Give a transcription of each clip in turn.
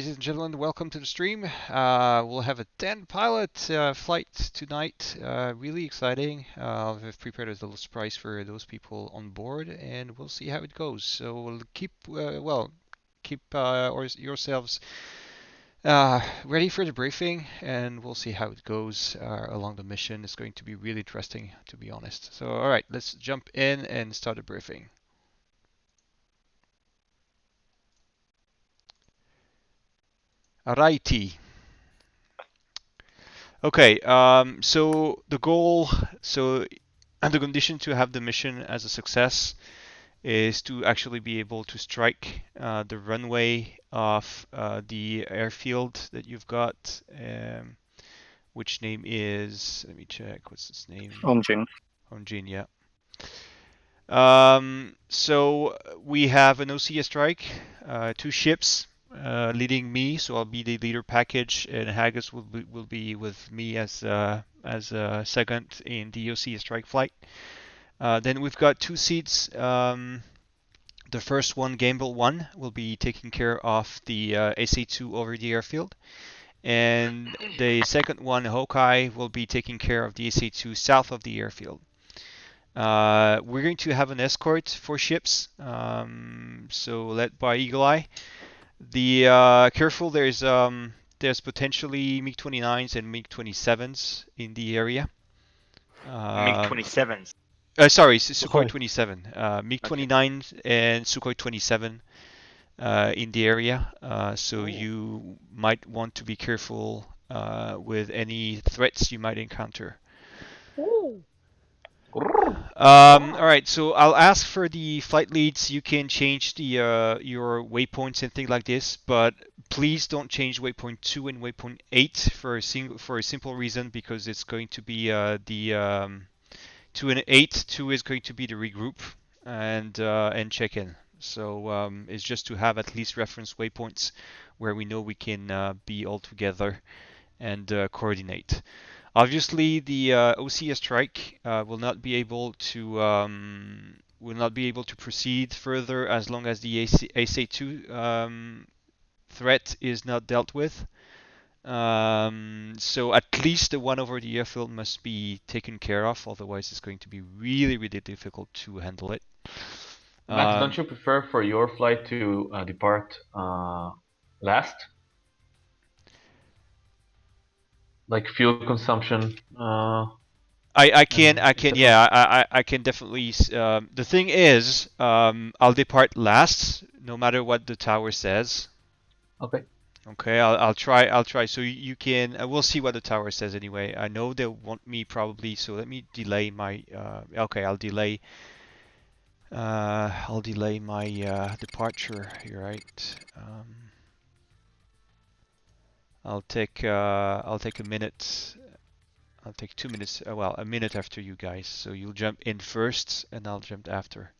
ladies and gentlemen, welcome to the stream. We'll have a 10 pilot flight tonight. Really exciting. We've prepared a little surprise for those people on board, and we'll see how it goes. So we'll keep yourselves ready for the briefing, and we'll see how it goes along the mission. It's going to be really interesting, to be honest. So, all right, let's jump in and start the briefing. Alrighty. Okay, so the goal, and the condition to have the mission as a success is to actually be able to strike the runway of the airfield that you've got, which name is, let me check, what's its name? Ongjin. Hongjin, yeah. So we have an OCS strike, 2 ships leading me, so I'll be the leader package, and Haggis will be with me as a second in the OCS strike flight. Then we've got 2 seats. The first one, Gamble 1, will be taking care of the SA2 over the airfield. And the second one, Hawkeye, will be taking care of the SA2 south of the airfield. We're going to have an escort for ships, so led by Eagle Eye. Careful, there's potentially MiG-29s and MiG-27s in the area. MiG-27s. Sorry, Sukhoi 27. MiG-29 and Sukhoi 27 in the area. So you might want to be careful with any threats you might encounter. All right, so I'll ask for the flight leads. You can change the your waypoints and things like this, but please don't change waypoint 2 and waypoint 8 for a simple reason, because it's going to be the 2 and 8. 2 is going to be the regroup and check in. So it's just to have at least reference waypoints where we know we can be all together and coordinate. Obviously, the OCS strike will not be able to proceed further as long as the SA2 threat is not dealt with. So at least the one over the airfield must be taken care of, otherwise it's going to be really, really difficult to handle it. Max, don't you prefer for your flight to depart last? Like fuel consumption. I can definitely. The thing is, I'll depart last, no matter what the tower says. Okay. Okay, I'll try. So you can. We'll see what the tower says anyway. I know they want me probably, so let me delay my. Okay, I'll delay. I'll delay my departure. You're right. I'll take a minute. I'll take 2 minutes. Well, a minute after you guys. So you'll jump in first, and I'll jump after.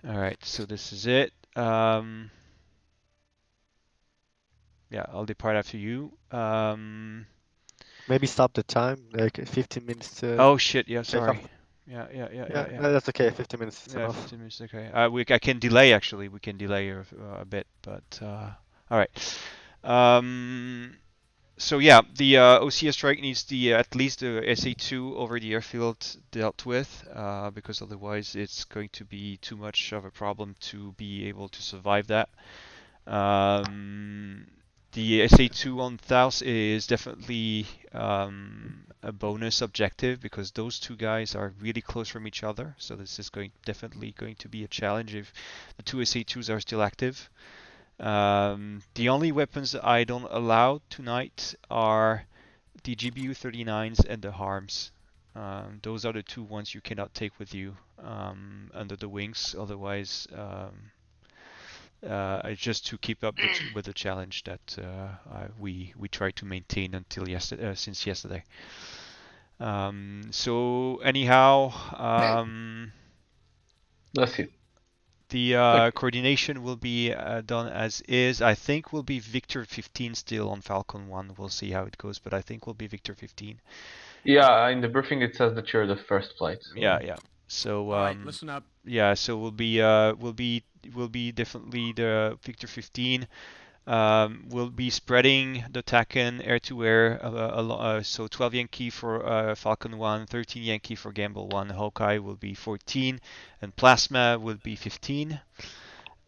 All right. So this is it. Yeah, I'll depart after you. Maybe stop the time, like 15 minutes to. Oh shit! Yeah, take sorry. off. Yeah. No, that's okay. 15 minutes is Yeah, enough. 15 minutes. Okay. I can delay actually. We can delay a bit, but all right. So yeah, the OCS strike needs at least the SA2 over the airfield dealt with, because otherwise it's going to be too much of a problem to be able to survive that. The SA2 on Thaus is definitely a bonus objective, because those 2 guys are really close from each other. So this is definitely going to be a challenge if the 2 SA2s are still active. The only weapons that I don't allow tonight are the GBU-39s and the HARMs. Those are the 2 ones you cannot take with you under the wings. Otherwise, just to keep up with the challenge that we try to maintain until since yesterday. So anyhow, Bless you. the coordination will be done as is. I think will be Victor 15 still on Falcon 1. We'll see how it goes, but I think will be Victor 15. Yeah, in the briefing it says that you're the first flight. So. Yeah. So all right, listen up. Yeah, so we'll be definitely the Victor 15. We'll be spreading the TACAN air-to-air, so 12 Yankee for Falcon 1, 13 Yankee for Gamble 1, Hawkeye will be 14, and Plasma will be 15.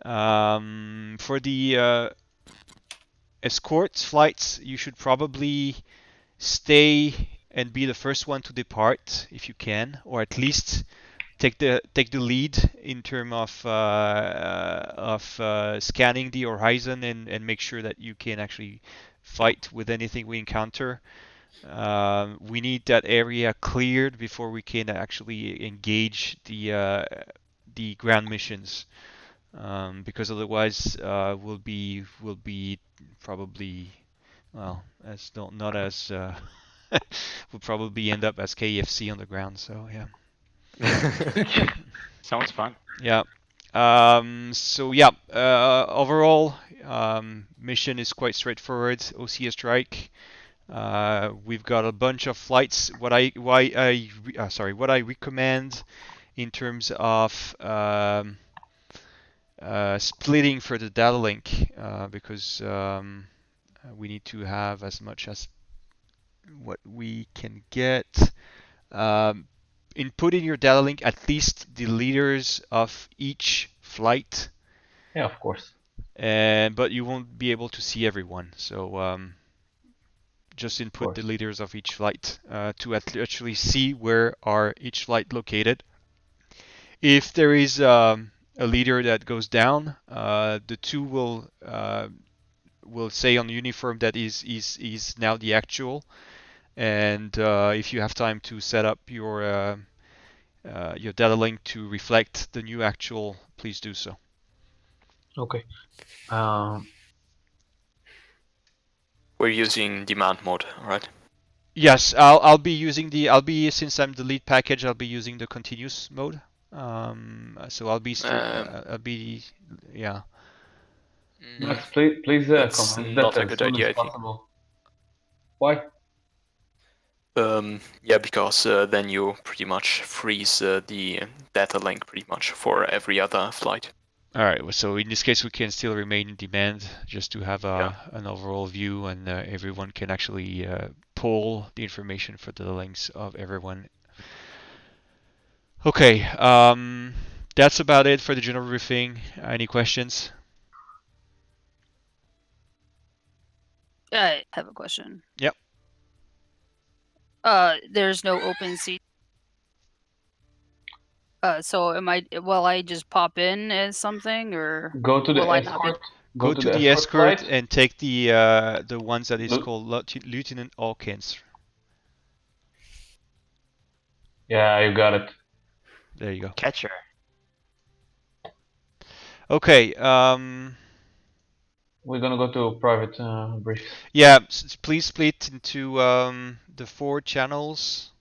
For the escort flights, you should probably stay and be the first one to depart if you can, or at least take the lead in terms of scanning the horizon and make sure that you can actually fight with anything we encounter. We need that area cleared before we can actually engage the ground missions, because otherwise we'll be probably, well, as not as we'll probably end up as KFC on the ground. So yeah. Sounds fun. Yeah. So yeah, overall, mission is quite straightforward. OCS strike. We've got a bunch of flights. What I recommend in terms of splitting for the data link, because we need to have as much as what we can get. Input in your data link at least the leaders of each flight. Yeah, of course. But you won't be able to see everyone. So just input the leaders of each flight to actually see where are each flight located. If there is a leader that goes down, the two will say on the uniform that is now the actual. And if you have time to set up your data link to reflect the new actual, please do so. Okay. We're using demand mode, right? Yes, since I'm the lead package, I'll be using the continuous mode. So I'll be yeah. Max, please That's comment not that a as good soon idea, as I think. possible. Why? Yeah, because then you pretty much freeze the data link pretty much for every other flight. All right. So in this case, we can still remain in demand just to have an overall view, and everyone can actually pull the information for the links of everyone. Okay. That's about it for the general briefing. Any questions? I have a question. Yep. There's no open seat. So will I just pop in as something, or go to the will I not be? escort? Go to the escort flight and take the ones that is called Lieutenant Hawkins. Yeah, you got it. There you go. Catcher. Okay. We're gonna go to private brief. Yeah, please split into the 4 channels.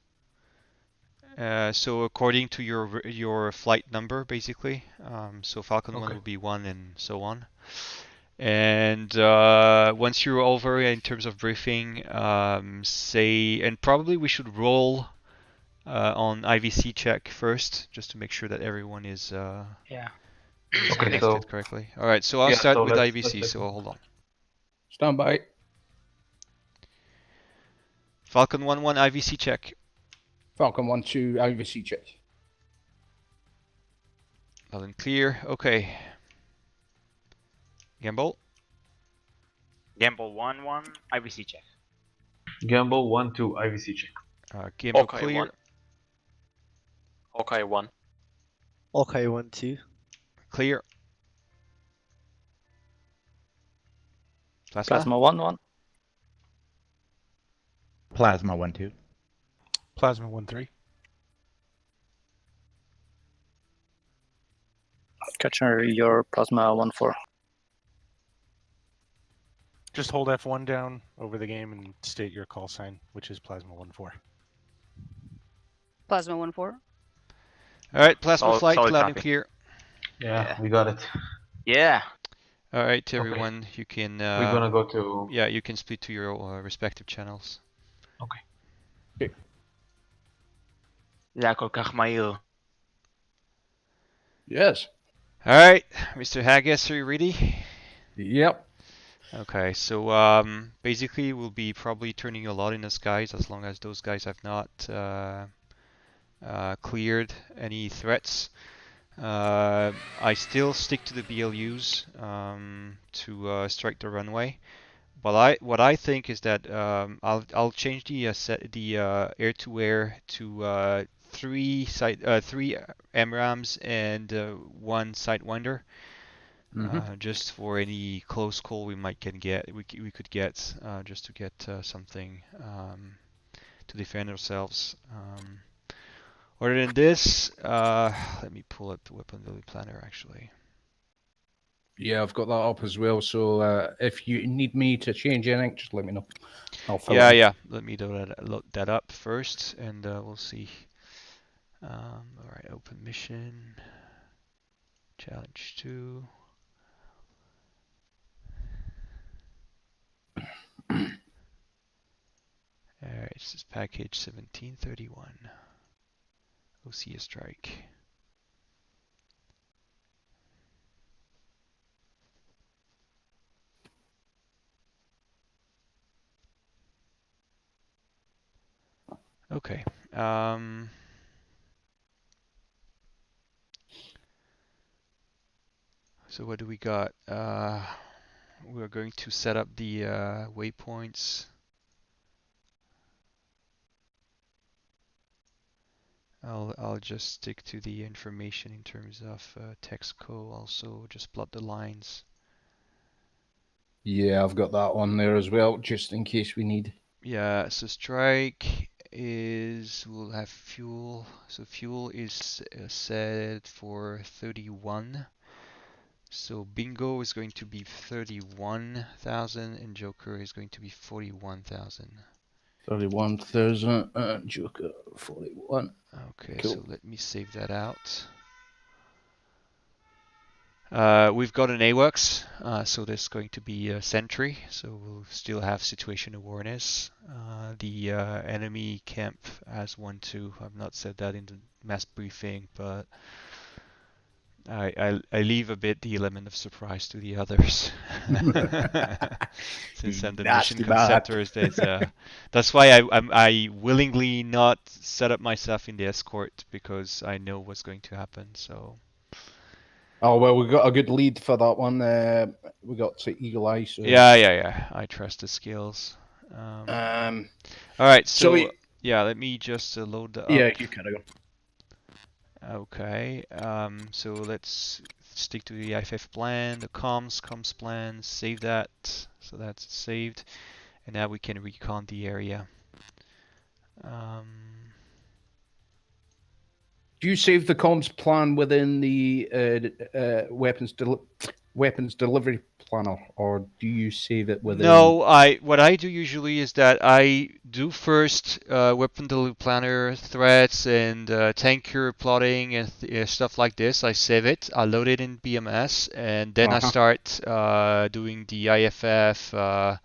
So according to your flight number, basically. So Falcon 1 will be 1 and so on. And once you're over in terms of briefing, and probably we should roll on IVC check first, just to make sure that everyone is connected correctly. All right, so I'll start with IVC. So hold on. Stand by. Falcon 1-1 IVC check. Falcon 1-2 IVC check. Loud and clear. Okay. Gamble. Gamble 1-1 IVC check. Gamble 1-2 IVC check. Gamble Hawkeye clear. 1. Hawkeye 1. Okay, 1-2. Clear. Plasma 1-1. Plasma 1-2. Plasma 1-3. Catcher, your Plasma 1-4. Just hold F1 down over the game and state your call sign, which is Plasma 1-4. Plasma 1-4. All right, Plasma flight, loud and clear. Yeah, we got it. Yeah. All right, everyone, you can. We're gonna go to. Yeah, you can split to your respective channels. Okay. Jaco Kachmail. Yes. All right, Mr. Haggis, are you ready? Yep. Okay, so basically we'll be probably turning a lot in the skies as long as those guys have not cleared any threats. I still stick to the BLUs to strike the runway. But what I think is that I'll change the air-to-air to three MRAMs and one Sidewinder. Just for any close call we could get, just to get something to defend ourselves. Other than this, let me pull up the weapon building planner actually. Yeah, I've got that up as well. So if you need me to change anything, just let me know. I'll fill Yeah, it in. yeah. Let me look that up first, and we'll see. All right, open mission, challenge 2. Alright, this is package 1731. OCS strike. Okay. So what do we got? We're going to set up the waypoints. I'll just stick to the information in terms of Texco. Also, just plot the lines. Yeah, I've got that on there as well, just in case we need. Yeah. So strike is we'll have fuel. So fuel is set for 31. So bingo is going to be 31,000 and Joker is going to be 41,000. 31,000 and Joker 41. Okay, Cool. so let me save that out. We've got an AWACS, so there's going to be a sentry, so we'll still have situation awareness. The enemy camp has one too. I've not said that in the mass briefing, but I leave a bit the element of surprise to the others. Since I'm the mission Nasty bad. conceptor, that's why I willingly not set up myself in the escort because I know what's going to happen. So Oh, well, we got a good lead for that one. We got to Eagle Eye. So. yeah. I trust the skills. All right, so yeah, let me just load the up. Yeah, you carry on. Okay, so let's stick to the IFF plan, the comms plan, save that, so that's saved, and now we can recon the area. Do you save the comms plan within the weapons delivery planner, or do you save it within? No, what I do usually is that I do first weapon delivery planner threats and tanker plotting and stuff like this. I save it, I load it in BMS, and then I start doing the IFF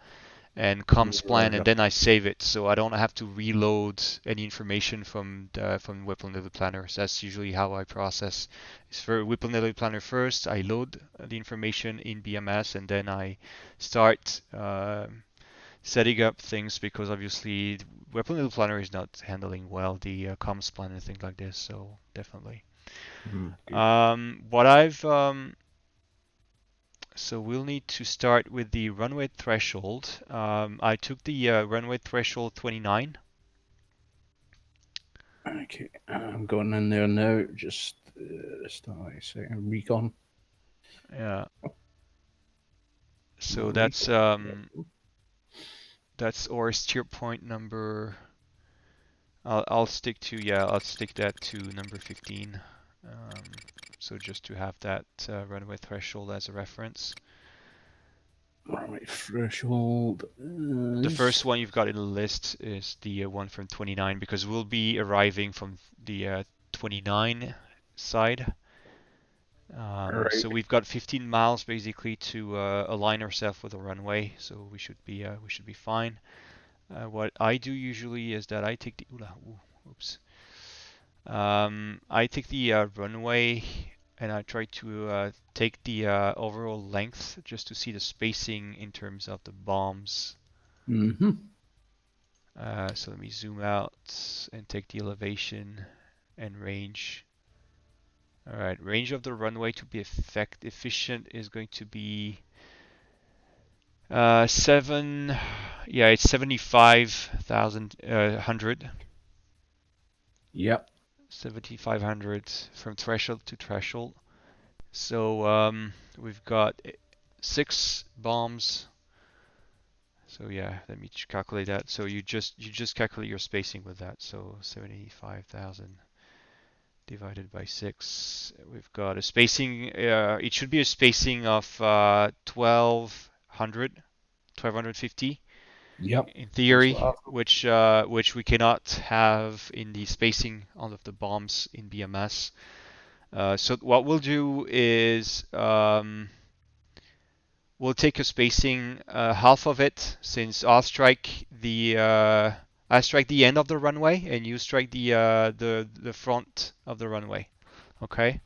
and comms plan, and then I save it, so I don't have to reload any information from weapon delivery planner. So that's usually how I process. It's for weapon delivery planner first. I load the information in BMS, and then I start setting up things because obviously weapon delivery planner is not handling well the comms plan and things like this. So definitely. What I've So we'll need to start with the runway threshold. I took the runway threshold 29. Okay, I'm going in there now. Just start a second. Recon. Yeah. So that's or steer point number. I'll stick that to number 15. So just to have that runway threshold as a reference. Runway threshold. The first one you've got in the list is the one from 29 because we'll be arriving from the 29 side. Right. So we've got 15 miles basically to align ourselves with the runway, so we should be fine. What I do usually is that I take the I take the runway and I try to take the overall length just to see the spacing in terms of the bombs. Mm-hmm. So let me zoom out and take the elevation and range. All right, range of the runway to be efficient is going to be 7. Yeah, it's 7,500. Yep. 7,500 from threshold to threshold. So we've got 6 bombs. So yeah, let me calculate that. So you just calculate your spacing with that. So 75,000 divided by 6. We've got a spacing. It should be a spacing of 1,250. Yep. In theory, That's which we cannot have in the spacing of the bombs in BMS. So what we'll do is we'll take a spacing half of it, since I'll strike the end of the runway and you strike the front of the runway. Okay.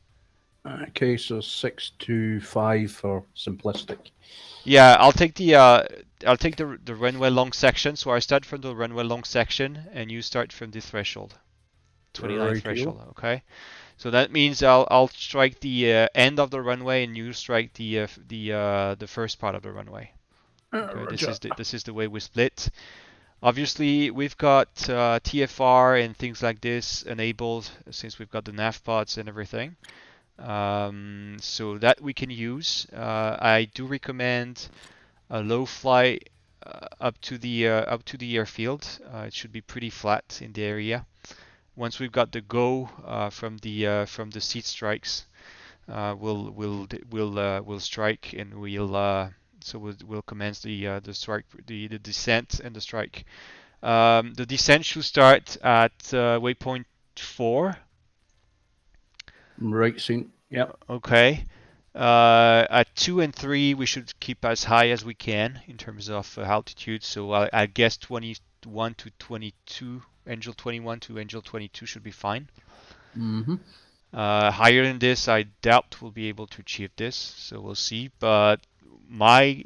Okay, so 625 for simplistic. Yeah, I'll take the runway long section. So I start from the runway long section and you start from the threshold, 29 Rightio. threshold. Okay. So that means I'll strike the end of the runway and you strike the first part of the runway. Okay, this is the way we split. Obviously, we've got TFR and things like this enabled since we've got the nav pods and everything. So that we can use. I do recommend a low flight up to the airfield. It should be pretty flat in the area. Once we've got the go from the seat strikes, we'll strike and we'll commence the strike, the descent and the strike. The descent should start at waypoint 4. Right, soon. Yep. Okay. At 2 and 3, we should keep as high as we can in terms of altitude. So I guess 21 to 22, Angel 21 to Angel 22 should be fine. Mm-hmm. Higher than this, I doubt we'll be able to achieve this. So we'll see. But my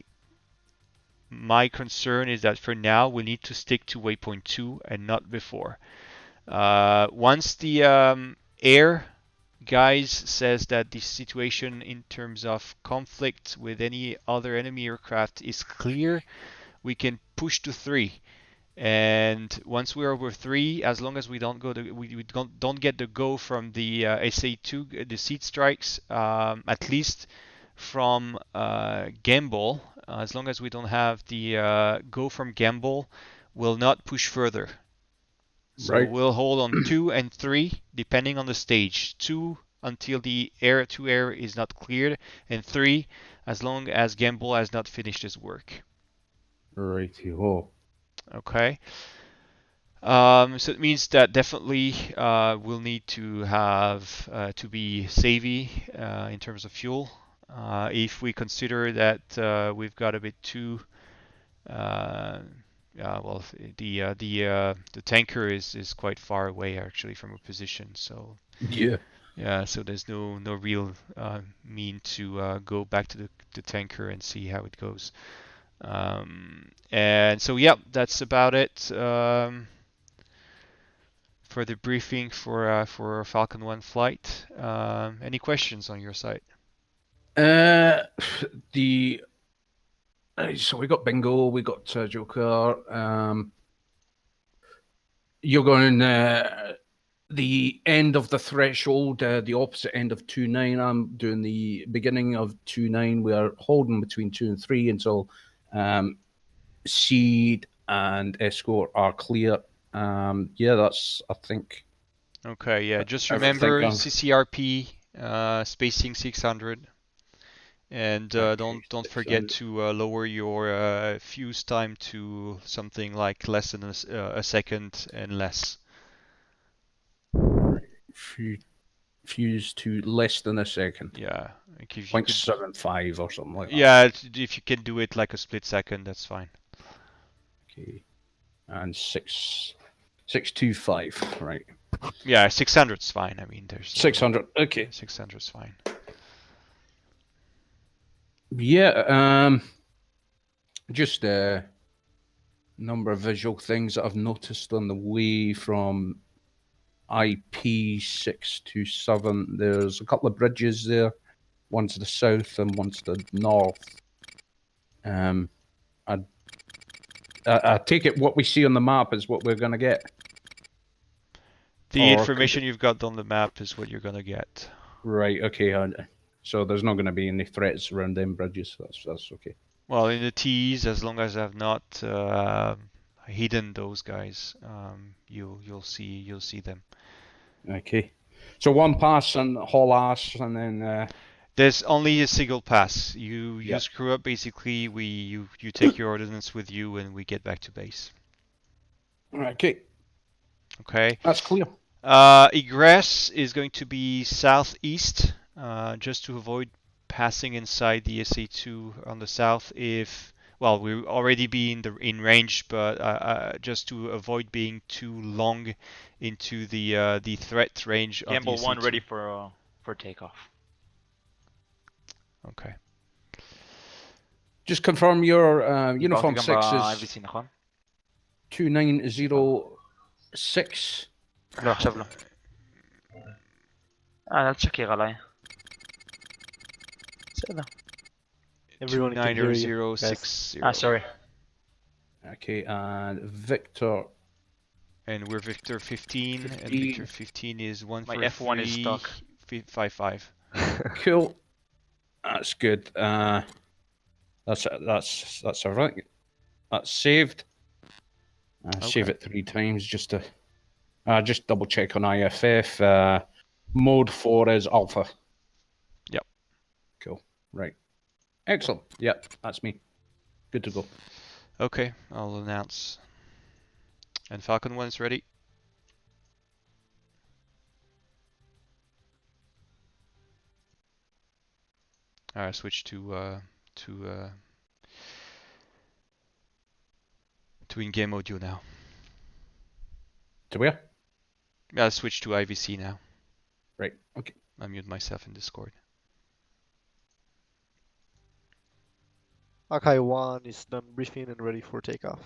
concern is that for now, we need to stick to waypoint 2 and not before. Once the air guys says that the situation in terms of conflict with any other enemy aircraft is clear, we can push to 3. And once we're over 3, as long as we don't get the go from the SA2, the seat strikes, at least from Gamble, as long as we don't have the go from Gamble, we'll not push further. So Right. we'll hold on 2 and 3, depending on the stage. 2 until the air-to-air is not cleared, and 3 as long as Gamble has not finished his work. Righty-ho. Okay. So it means that definitely we'll need to have to be savvy in terms of fuel. If we consider that we've got a bit too well, the tanker is quite far away actually from a position, so yeah, so there's no real mean to go back to the tanker and see how it goes. And so yeah, that's about it for the briefing for Falcon 1 flight. Any questions on your side? So we got Bingo, we got Joker. You're going the end of the threshold, the opposite end of 2-9. I'm doing the beginning of 2-9. We are holding between 2 and 3 until Seed and Escort are clear. Yeah, that's, I think. Okay, yeah, just remember CCRP, spacing 600. And don't forget to lower your fuse time to something like less than a second and less. Fuse to less than a second. Yeah, like if you 0.75 or something like that. Yeah, if you can do it like a split second, that's fine. Okay, and 625, right? Yeah, 600's fine. I mean, there's 600. Okay, 600's fine. Yeah, just a number of visual things that I've noticed on the way from IP627. There's a couple of bridges there, one to the south and one to the north. I take it what we see on the map is what we're going to get. The Or information you've got on the map is what you're gonna get. Right, okay. So there's not going to be any threats around them bridges. That's okay. Well, in the T's, as long as I've not hidden those guys, you'll see them. Okay. So one pass and haul ass, and then. There's only a single pass. You Yeah. screw up, basically. You take your ordnance with you, and we get back to base. Okay. Okay. That's clear. Egress is going to be southeast, just to avoid passing inside the SA2 on the south. If well, we'll already be in range, but just to avoid being too long into the threat range of the Gamble 1 SA2. ready for takeoff. Okay. Just confirm your uniform Bakit 6 ba is IVC na kon? 2906. Bro, siya bro. check ka lang. Saan? Everyone can hear you. 29060. Sorry. Okay, and Victor. And we're Victor 15, and 15. Victor 15 is My F1 is stuck. 55. Cool. That's good. That's alright. That's saved. Save Okay. it 3 times just to just double check on IFF. Mode 4 is alpha. Yep. Cool. Right. Excellent. Yep, that's me. Good to go. Okay, I'll announce. And Falcon 1's ready. Alright, switch to in-game audio now. To where? I'll switch to IVC now. Right. Okay. I mute myself in Discord. Akai 1 is done briefing and ready for takeoff.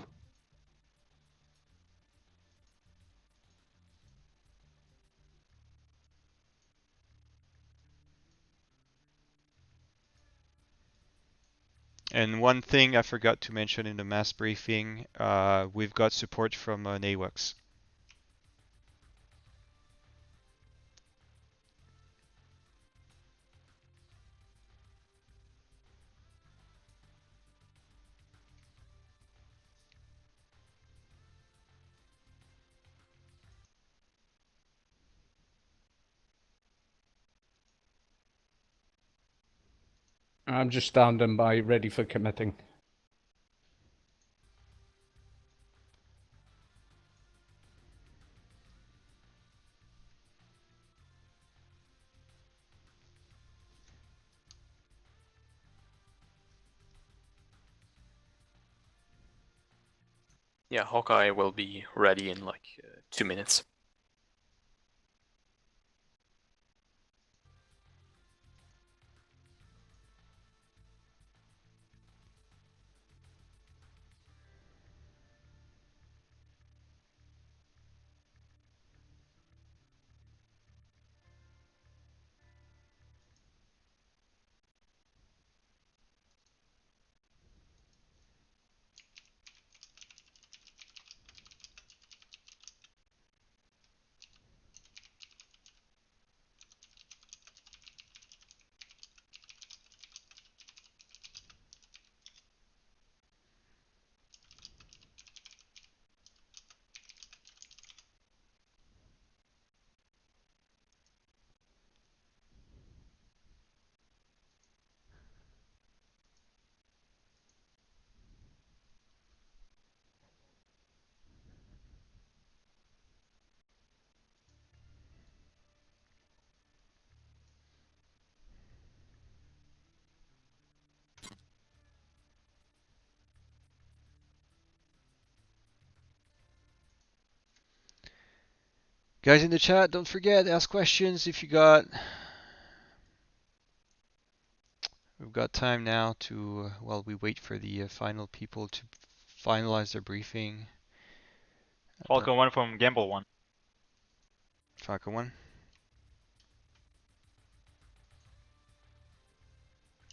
And one thing I forgot to mention in the mass briefing, we've got support from NAWACS. I'm just standing by, ready for committing. Yeah, Hawkeye will be ready in like 2 minutes. Guys in the chat, don't forget, ask questions if you got. We've we've got time now to, while we wait for the final people to finalize their briefing. Falcon 1 from Gamble 1. Falcon 1.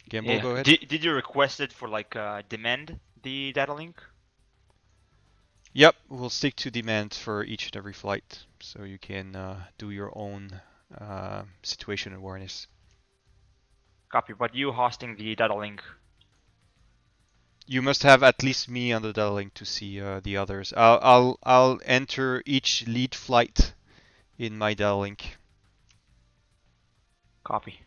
Gamble, Yeah. go ahead. Did you request it for like demand the data link? Yep, we'll stick to demand for each and every flight, so you can do your own situation awareness. Copy, but you hosting the data link. You must have at least me on the data link to see the others. I'll enter each lead flight in my data link. Copy.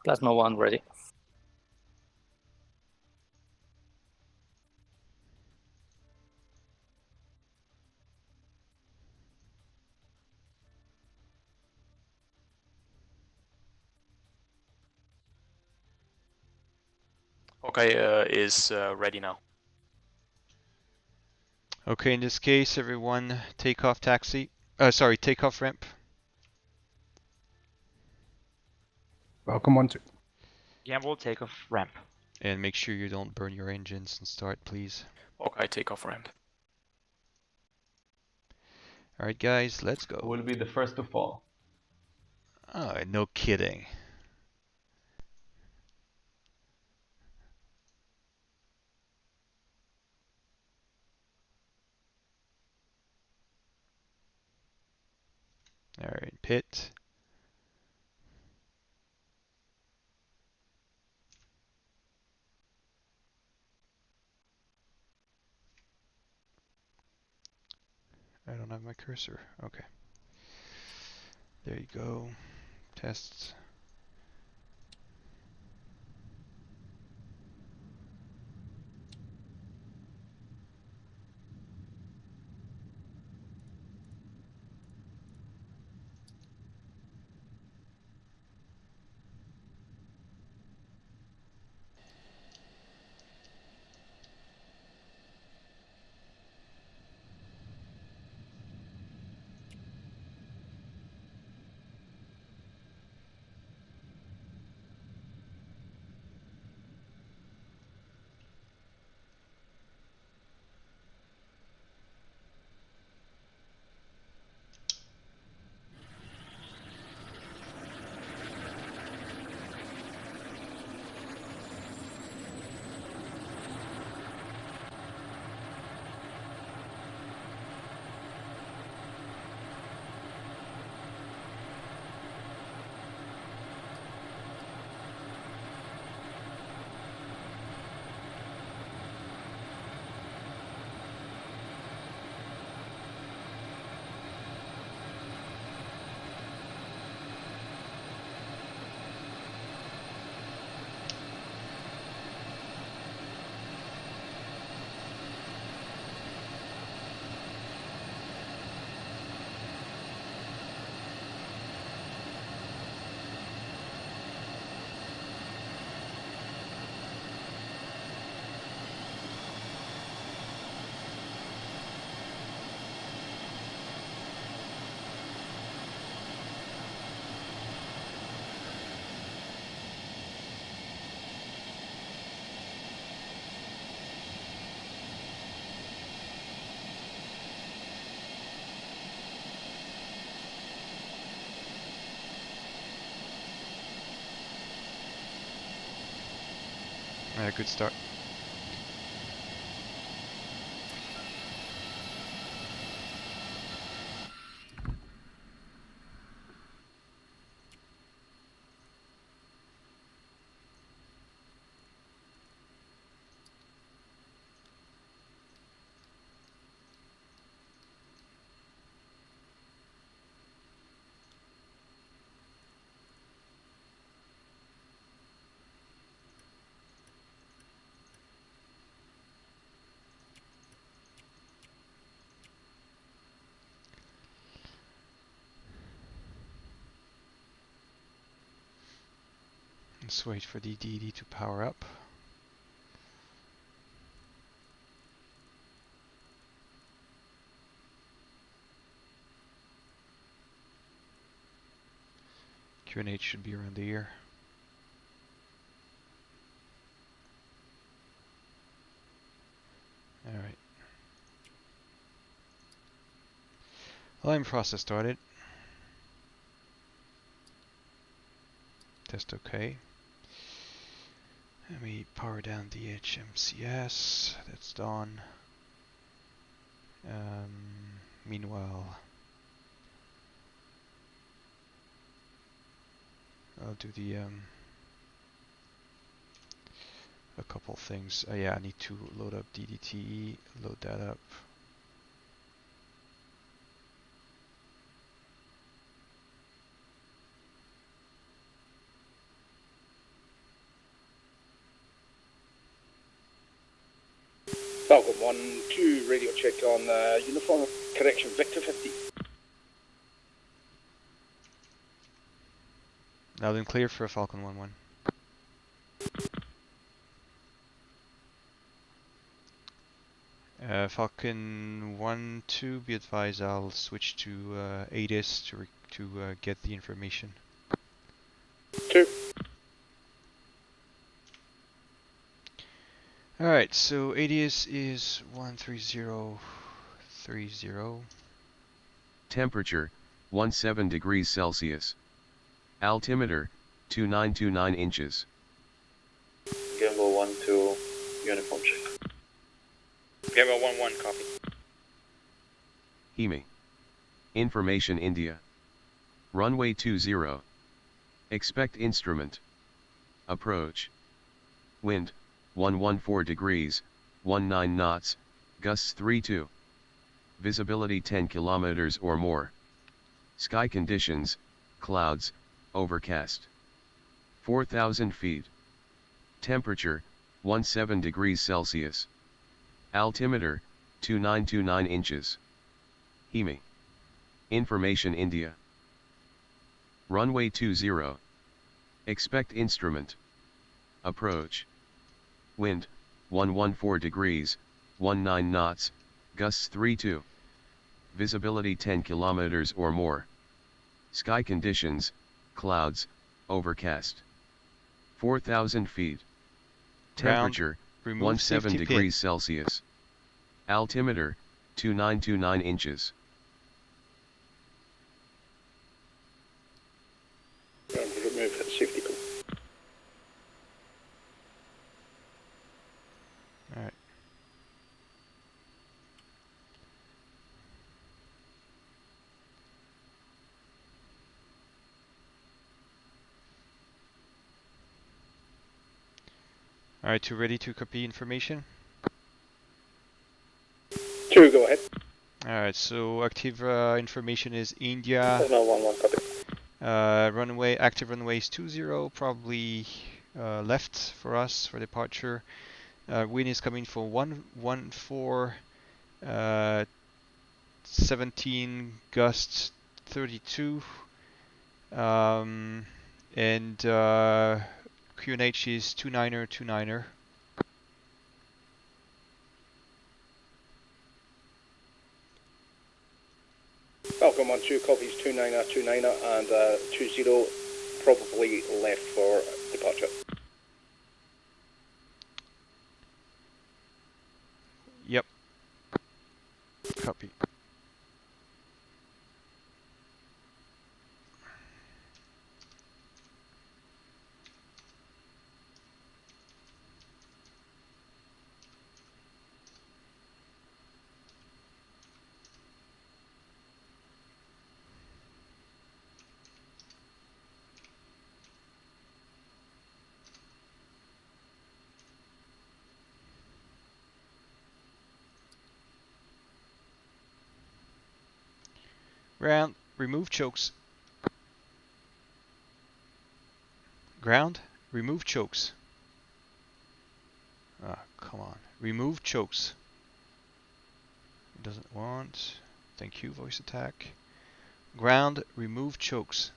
Plasma 1 ready. Okay, is ready now. Okay, in this case, everyone takeoff taxi. Sorry, takeoff ramp. Welcome on to. Gamble takeoff ramp. And make sure you don't burn your engines and start, please. Okay, takeoff ramp. Alright, guys, let's Who go. will be the first to fall? Oh, no kidding. Alright, pit. I don't have my cursor. Okay. There you go. Tests. Good start. Let's wait for the DD to power up. QNH should be around the ear. Alright. Align process started. Test OK. Let me power down the HMCS. That's done. Meanwhile, I'll do the a couple things. Yeah, I need to load up DDTE. Load that up. Falcon 1-2, radio check on uniform, correction, Victor 50. Loud and clear for Falcon 1-1. Falcon 1-2, be advised I'll switch to ADIS to get the information. 2. Alright, so ADIS is 13030. Temperature, 17 degrees Celsius. Altimeter, 2929 inches. Gimbal 1-2, uniform check. Gimbal 1-1, copy. Hemi. Information India. Runway 20. Expect instrument. Approach. Wind, 114 degrees, 19 knots, gusts 32. Visibility 10 kilometers or more. Sky conditions, clouds, overcast. 4,000 feet. Temperature, 17 degrees Celsius. Altimeter, 2929 inches. Hemi. Information India. Runway 20. Expect instrument. Approach. Wind, 114 degrees, 19 knots, gusts 32. Visibility 10 kilometers or more. Sky conditions, clouds, overcast. 4,000 feet. Temperature, 17 degrees Celsius. Altimeter, 2929 inches. Remove safety pin. Alright. Alright, 2 ready to copy information? 2, go ahead. Alright, so active information is India. No, 1-1, copy. Runway, active runway is 20, probably left for us for departure. Wind is coming for 114, 17 gusts 32, and QNH is 29er. Falcon 1-2, copies 29er, and 20, probably left for departure. Yep. Copy. Ground, remove chokes. Ground, remove chokes. Ah, come on. Remove chokes. Doesn't want. Thank you, voice attack. Ground, remove chokes.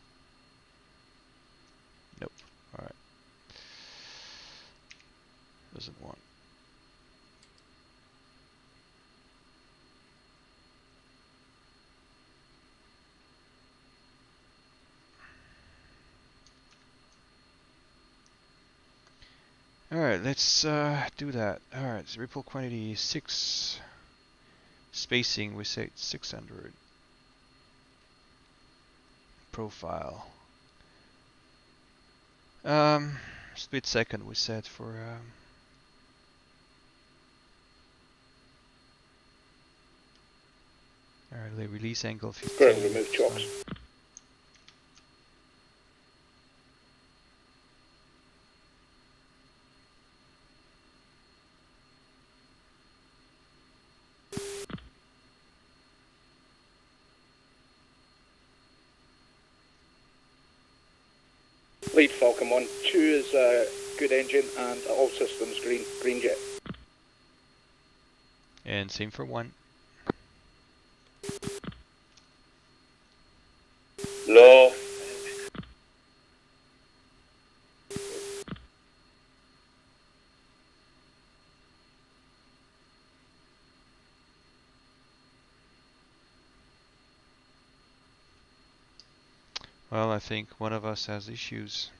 Nope. Alright. Doesn't want. Alright, let's do that. Alright, so ripple quantity 6. Spacing, we say 600. Profile. Split second we set for alright, the release angle 15. Currently remove chocks. Lead Falcon 1, 2 is good engine and all systems green jet. And same for 1. Low. Well, I think one of us has issues.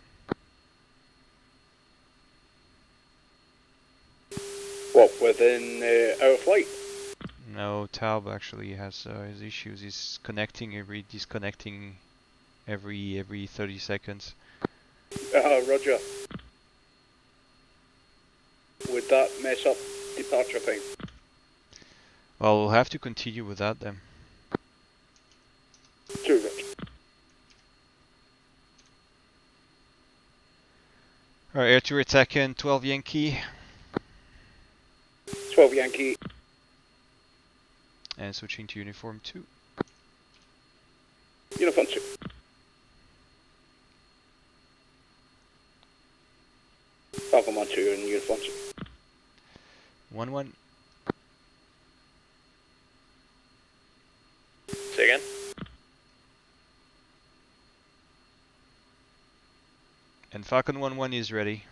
What, within our flight? No, Taub actually has his issues. He's disconnecting every 30 seconds. Roger. Would that mess up departure time? Well, we'll have to continue with that then. 2 Roger. Alright, air to attacking 12 Yankee. 12 Yankee. And switching to uniform 2. Uniform 2. Falcon 1, 2 and uniform 2. 1-1. Say again? And Falcon 1-1 is ready.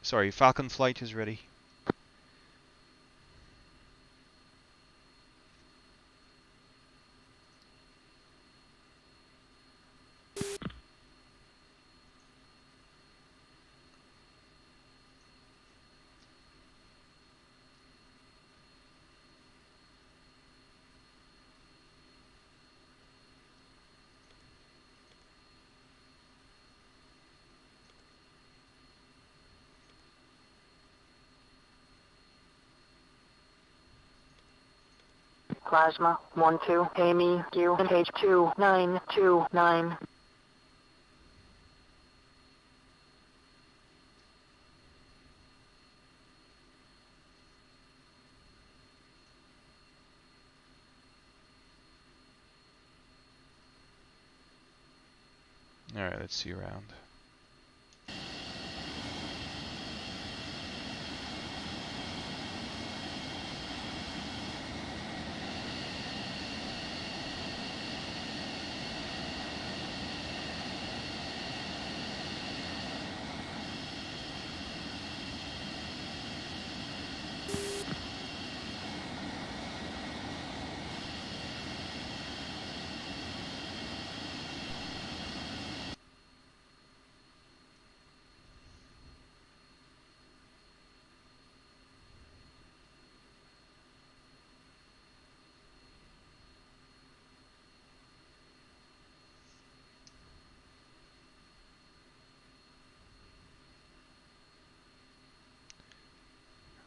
Sorry, Falcon flight is ready. Plasma 1-2, Amy, QNH 2929. Alright, let's see around.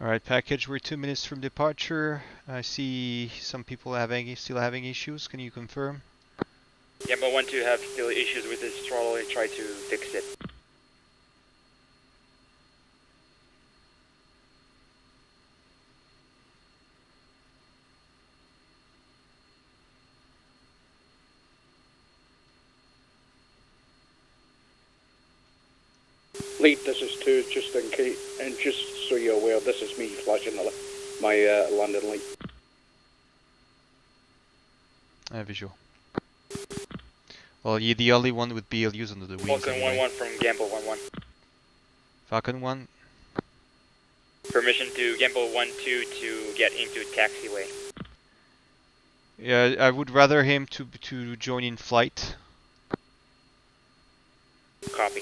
Alright, package, we're 2 minutes from departure. I see some people still having issues. Can you confirm? Yeah, but 1-2 have still issues with this throttle. I try to fix it. Lead, this is 2, just in case, and just so you're aware, this is me flashing my landing light. Visual. Well, you're the only one with BLUs under the wings. Falcon anyway. 1-1 from Gamble 1-1. Falcon 1. Permission to Gamble 1-2 to get into taxiway. Yeah, I would rather him to join in flight. Copy.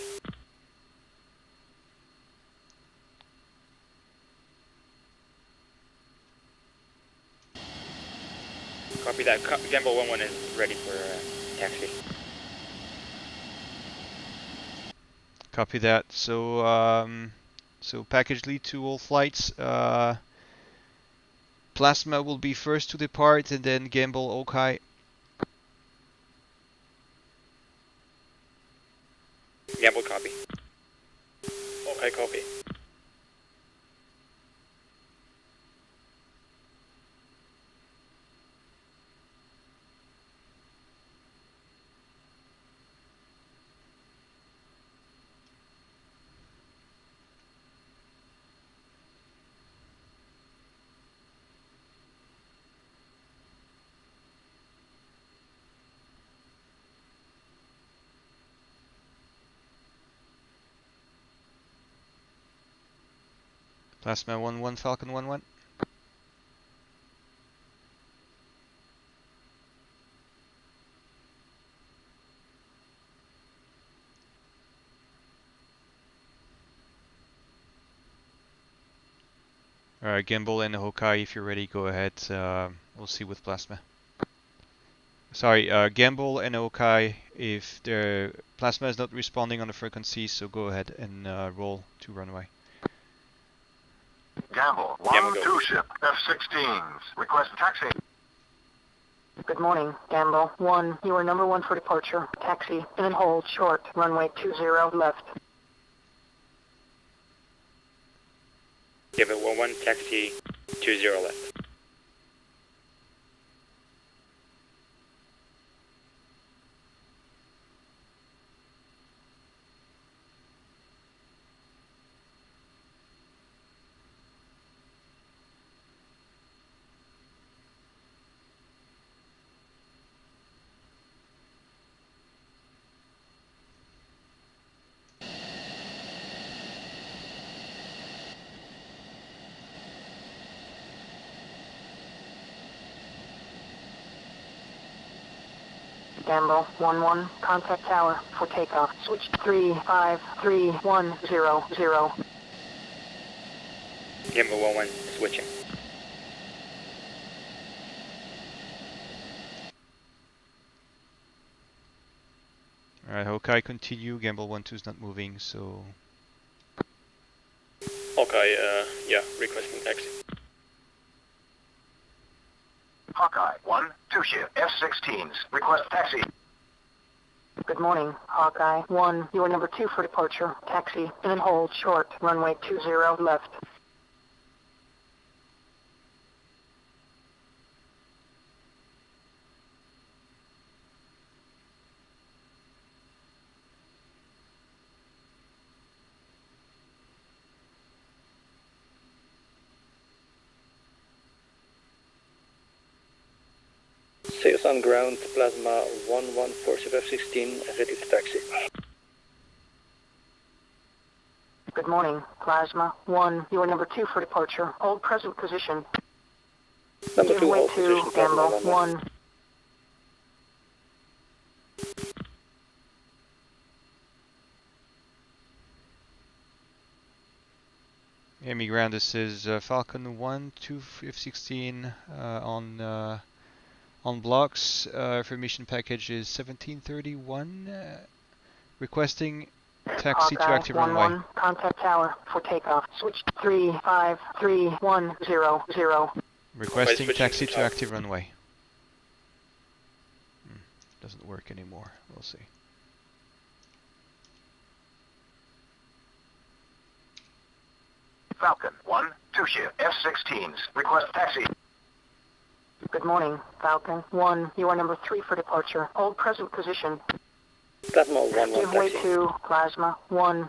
Copy that. Gamble 1-1 is ready for taxi. Copy that. So so package lead to all flights. Plasma will be first to depart, and then Gamble Okai. Gamble copy. Okay, copy. Plasma 1-1, Falcon 1-1. Alright, Gamble and Hokai, if you're ready, go ahead. We'll see with Plasma. Sorry, Gamble and Hokai, if the Plasma is not responding on the frequency, so go ahead and roll to runway. Gamble, 1-2 ship, F-16s. Request taxi. Good morning, Gamble 1. You are number 1 for departure. Taxi, in and hold, short, runway 20 left. Give it 1-1, taxi 20 left. Gamble 1-1, contact tower for takeoff. Switch 3531000. Gamble 1-1, switching. Alright, Hokai, continue. Gamble 1-2 is not moving, so... Okay, yeah, requesting taxi. Hawkeye 1-2 ship, F-16s. Request taxi. Good morning, Hawkeye 1. You are number 2 for departure. Taxi, in and hold, short, runway 20 left. See us on ground, Plasma 1-1 for ship F-16, ready to taxi. Good morning, Plasma 1. You are number 2 for departure. Hold present position. Number Give 2, way hold to position, Plasma Gamble 1-1. 1. Amy ground, this is Falcon 1-2 F-16 on blocks. Information package is 1731. Requesting taxi to Hawkeye active runway. 1-1, contact tower for takeoff. Switch 3531000. Requesting taxi to active runway. Doesn't work anymore. We'll see. Falcon 1-2 ship, F-16s. Request taxi. Good morning, Falcon 1. You are number 3 for departure. Hold present position. Plasma 1-1 Give way taxi. to Plasma 1.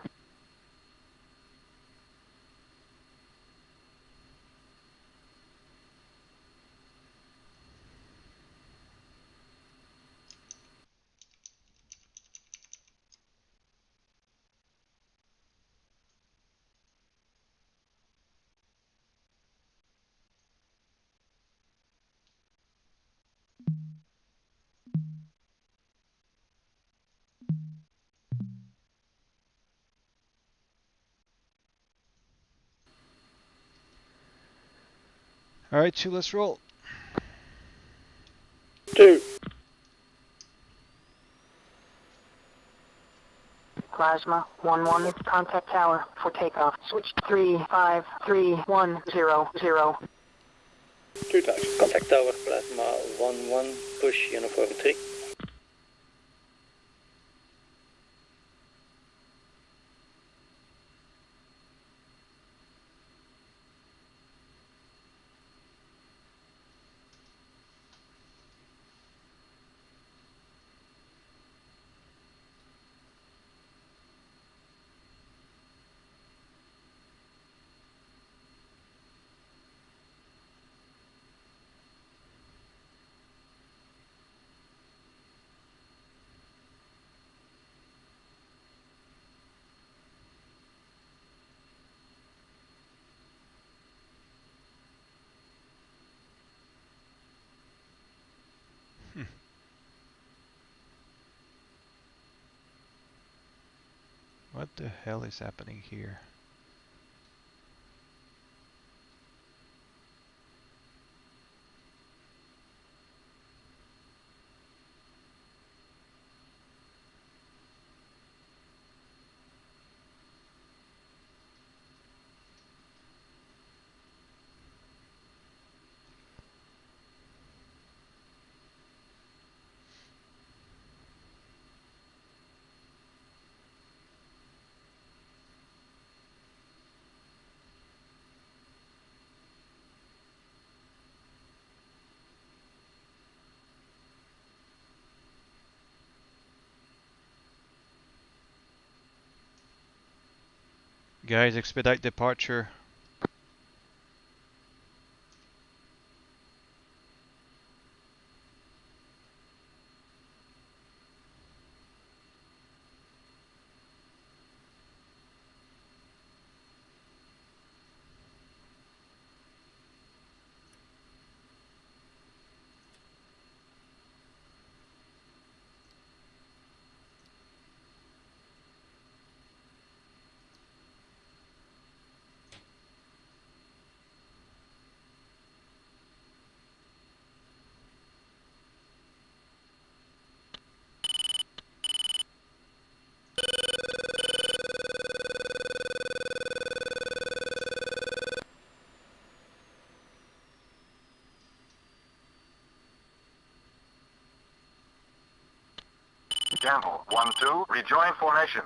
Alright, 2, let's roll. 2. Plasma 1-1, contact tower for takeoff. Switch 353-100. 2 taxi. Contact tower, Plasma 1-1, push uniform 3. What the hell is happening here? Guys, expedite departure. Gamble 1-2, rejoin formation.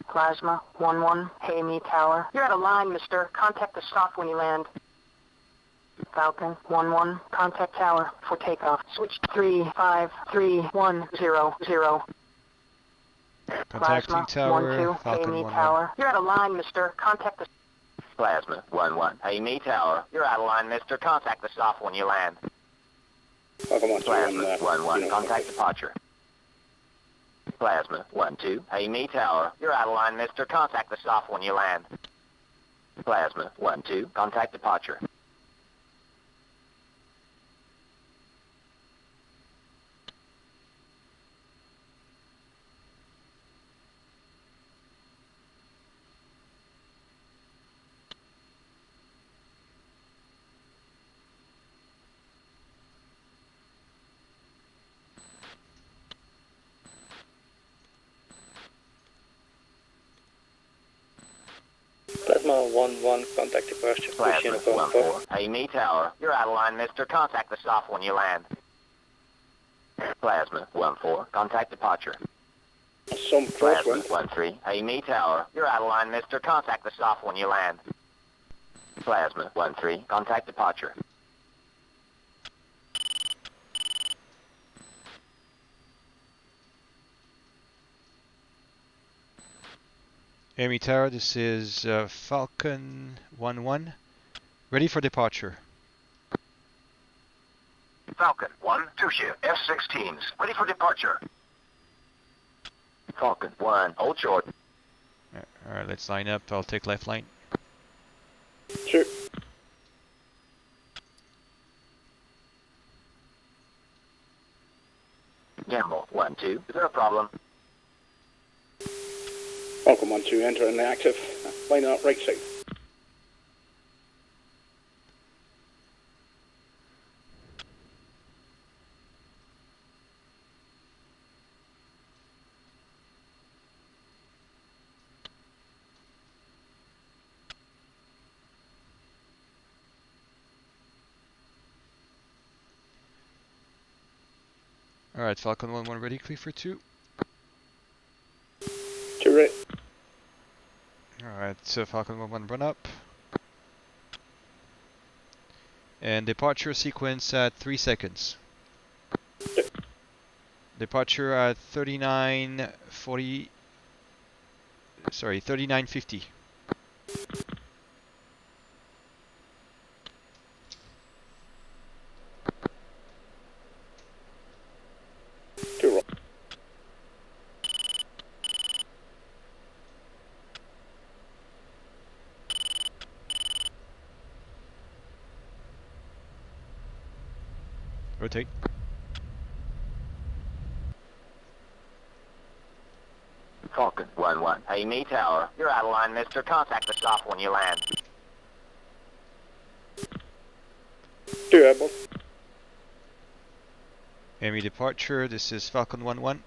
Plasma 1-1, hey me tower. You're out of line, mister. Contact the stop when you land. Falcon 1-1, contact tower for takeoff. Switch 353-100. Contacting tower, 1-2, hey Falcon me 1-1. tower. You're out of line, mister. Contact the... Plasma 1-1, hey me tower. You're out of line, mister. Contact the stop when you land. Plasma 1-1, contact departure. Plasma 1-2, hey me tower. You're out of line, mister. Contact the stop when you land. Plasma 1-2, contact departure. Plasma 1-1, contact departure, push Plasma uniform 1-4, hey me tower. You're out of line, mister. Contact the stop when you land. Plasma 1-4, contact departure. Some Plasma crosswind. 1-3, hey me tower. You're out of line, mister. Contact the stop when you land. Plasma 1-3, contact departure. Amy Tower, this is Falcon 1-1. Ready for departure. Falcon 1, 2-shift, F-16s, ready for departure. Falcon 1, hold short. Alright, let's line up. I'll take left line. Sure. Gamble 1-2, is there a problem? Falcon 1-2, enter in the active. Line up right side. Alright, Falcon 1-1 ready, clear for 2. 2 right. Alright, so Falcon 1-1 run up. And departure sequence at 3 seconds. Departure at 39:40. Sorry, 39:50. Rotate. Falcon 1-1. Hey, me tower. You're out of line, mister. Contact the stop when you land. 2 airborne. Enemy departure, this is Falcon 1-1.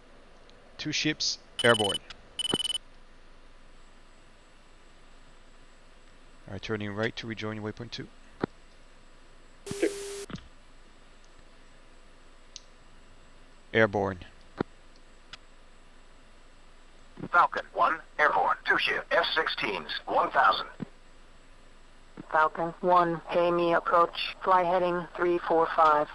2 ships, airborne. Alright, turning right to rejoin waypoint 2. Airborne. Falcon 1, airborne. 2 ship, F-16s, 1000. Falcon 1, hey me approach. Fly heading 345.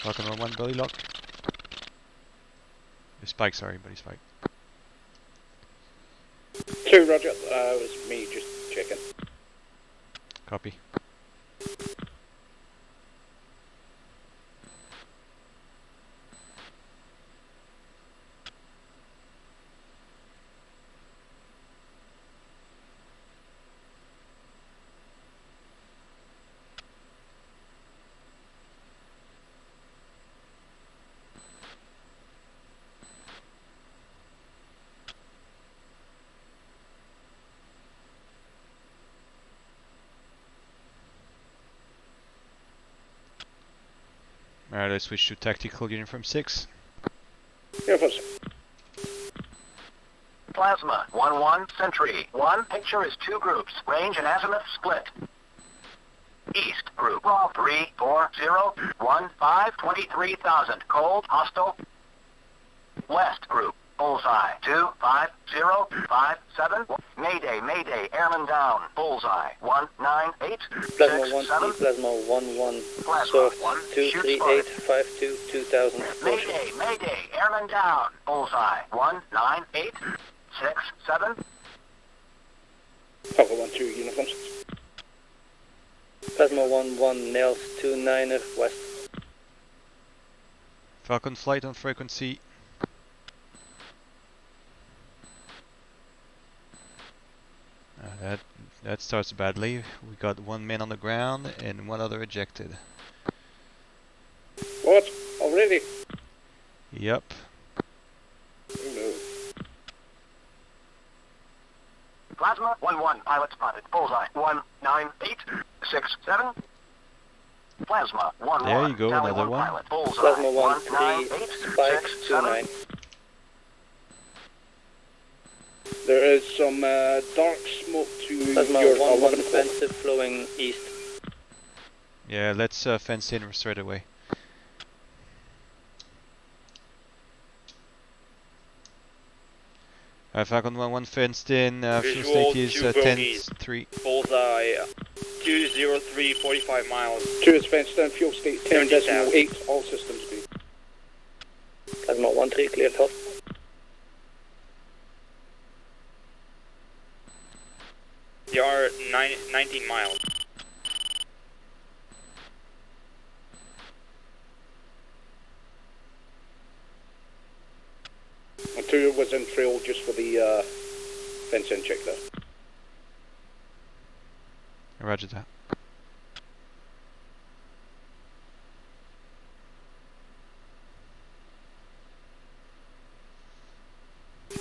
Falcon 1-1 belly lock. Spike, sorry, buddy, spike. 2 roger, it was me just checking. Copy. Alright, I switch to tactical uniform 6. Uniform 6. Plasma 1-1, sentry. 1, picture is 2 groups. Range and azimuth split. East group. 3, 4, 0, 1, 5, 23,000. Cold, hostile. West group. Bullseye. 2, 5, 0, 5, 7. Mayday, mayday, airman down. Bullseye. 1, 9, 8, Plasma 6, 1, 7. Plasma 1-1, Plasma soft 1, 238, 52, 2000. Mayday, mayday, airman down. Bullseye. 1, 9, 8, 6, 7. Falcon 1-2 uniform 6. Plasma 1-1, nails 29er west. Falcon flight on frequency. That starts badly. We got 1 man on the ground and 1 other ejected. What? Already? Yep. Oh no. Plasma 1-1, pilot spotted. Bullseye. 1, 9, 8, 6, 7. Plasma 1-1. There you go, Tally another 1 one. pilot. Bullseye. Plasma 1-9-8-6-7. 13529. There is some dark smoke to Plasma your 1-1 11 defensive flowing east. Yeah, let's fence in straight away. Falcon 1-1 fenced in, fuel Visual, state is 2 bogeys. 10-3. Bullseye, 203, 45 miles. 2 is fenced in, fuel state 70,000. 10.8, all systems B. Plasma 1-3 cleared hot. They are 19 miles. And 2 was in trail just for the fence in check there. Roger that.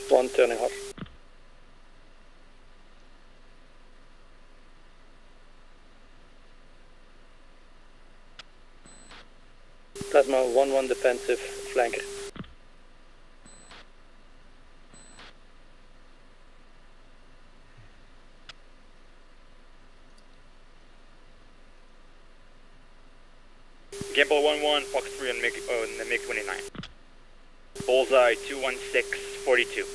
One turning hot. Plasma 1-1 defensive flanker. Gamble 1-1, Fox 3 on the MiG-29. Bullseye 216, 42.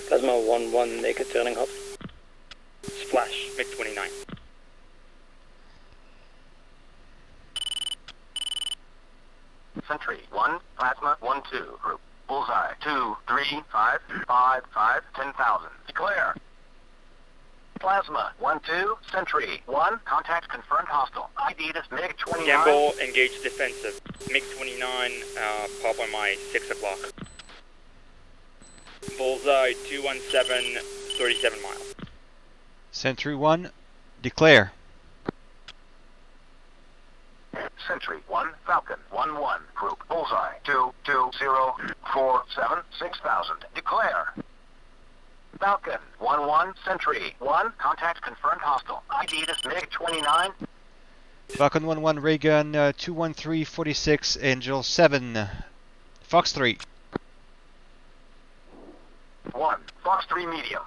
Plasma 1-1 naked turning hot. Splash, MiG-29. Sentry 1, Plasma 1-2 group. Bullseye 2, 3, 5, 5, 5, 10,000. Declare. Plasma 1-2, Sentry 1, contact confirmed hostile. ID is MiG-29. Gamble, engage defensive. MiG-29, pop on my 6 o'clock. Bullseye 217, 37 miles. Sentry 1, declare. Sentry 1, Falcon 1-1 group. Bullseye 22047 6000. Declare. Falcon 1-1 Sentry 1, contact confirmed hostile. ID is MiG-29. Falcon 1-1 Raygun 21346 Angel 7. Fox 3. 1, Fox 3 medium.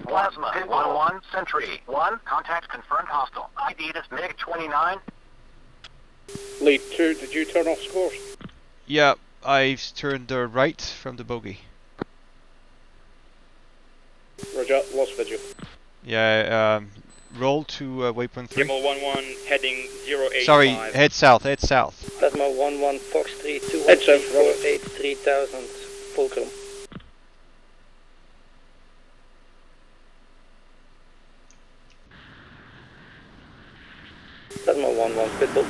Plasma 1-1 Sentry 1, contact confirmed hostile. ID is MiG-29. Lead 2, did you turn off scores? Yeah, I've turned right from the bogey. Roger, lost video. Yeah, roll to waypoint 3. Gamble 1-1, heading 085. Sorry, head south, head south. Plasma 1-1 Fox 3 Head south, 213 3000 Fulcrum. Plasma 1-1 Pitbull.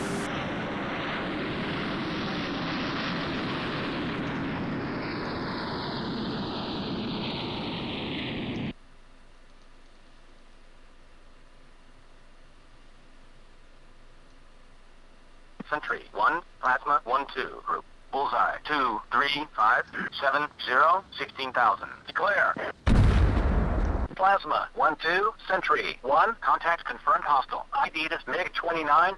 Sentry 1, Plasma 1-2 group. Bullseye 23570 16,000. Declare. Plasma 1-2 Sentry 1, contact confirmed hostile. ID is MiG-29.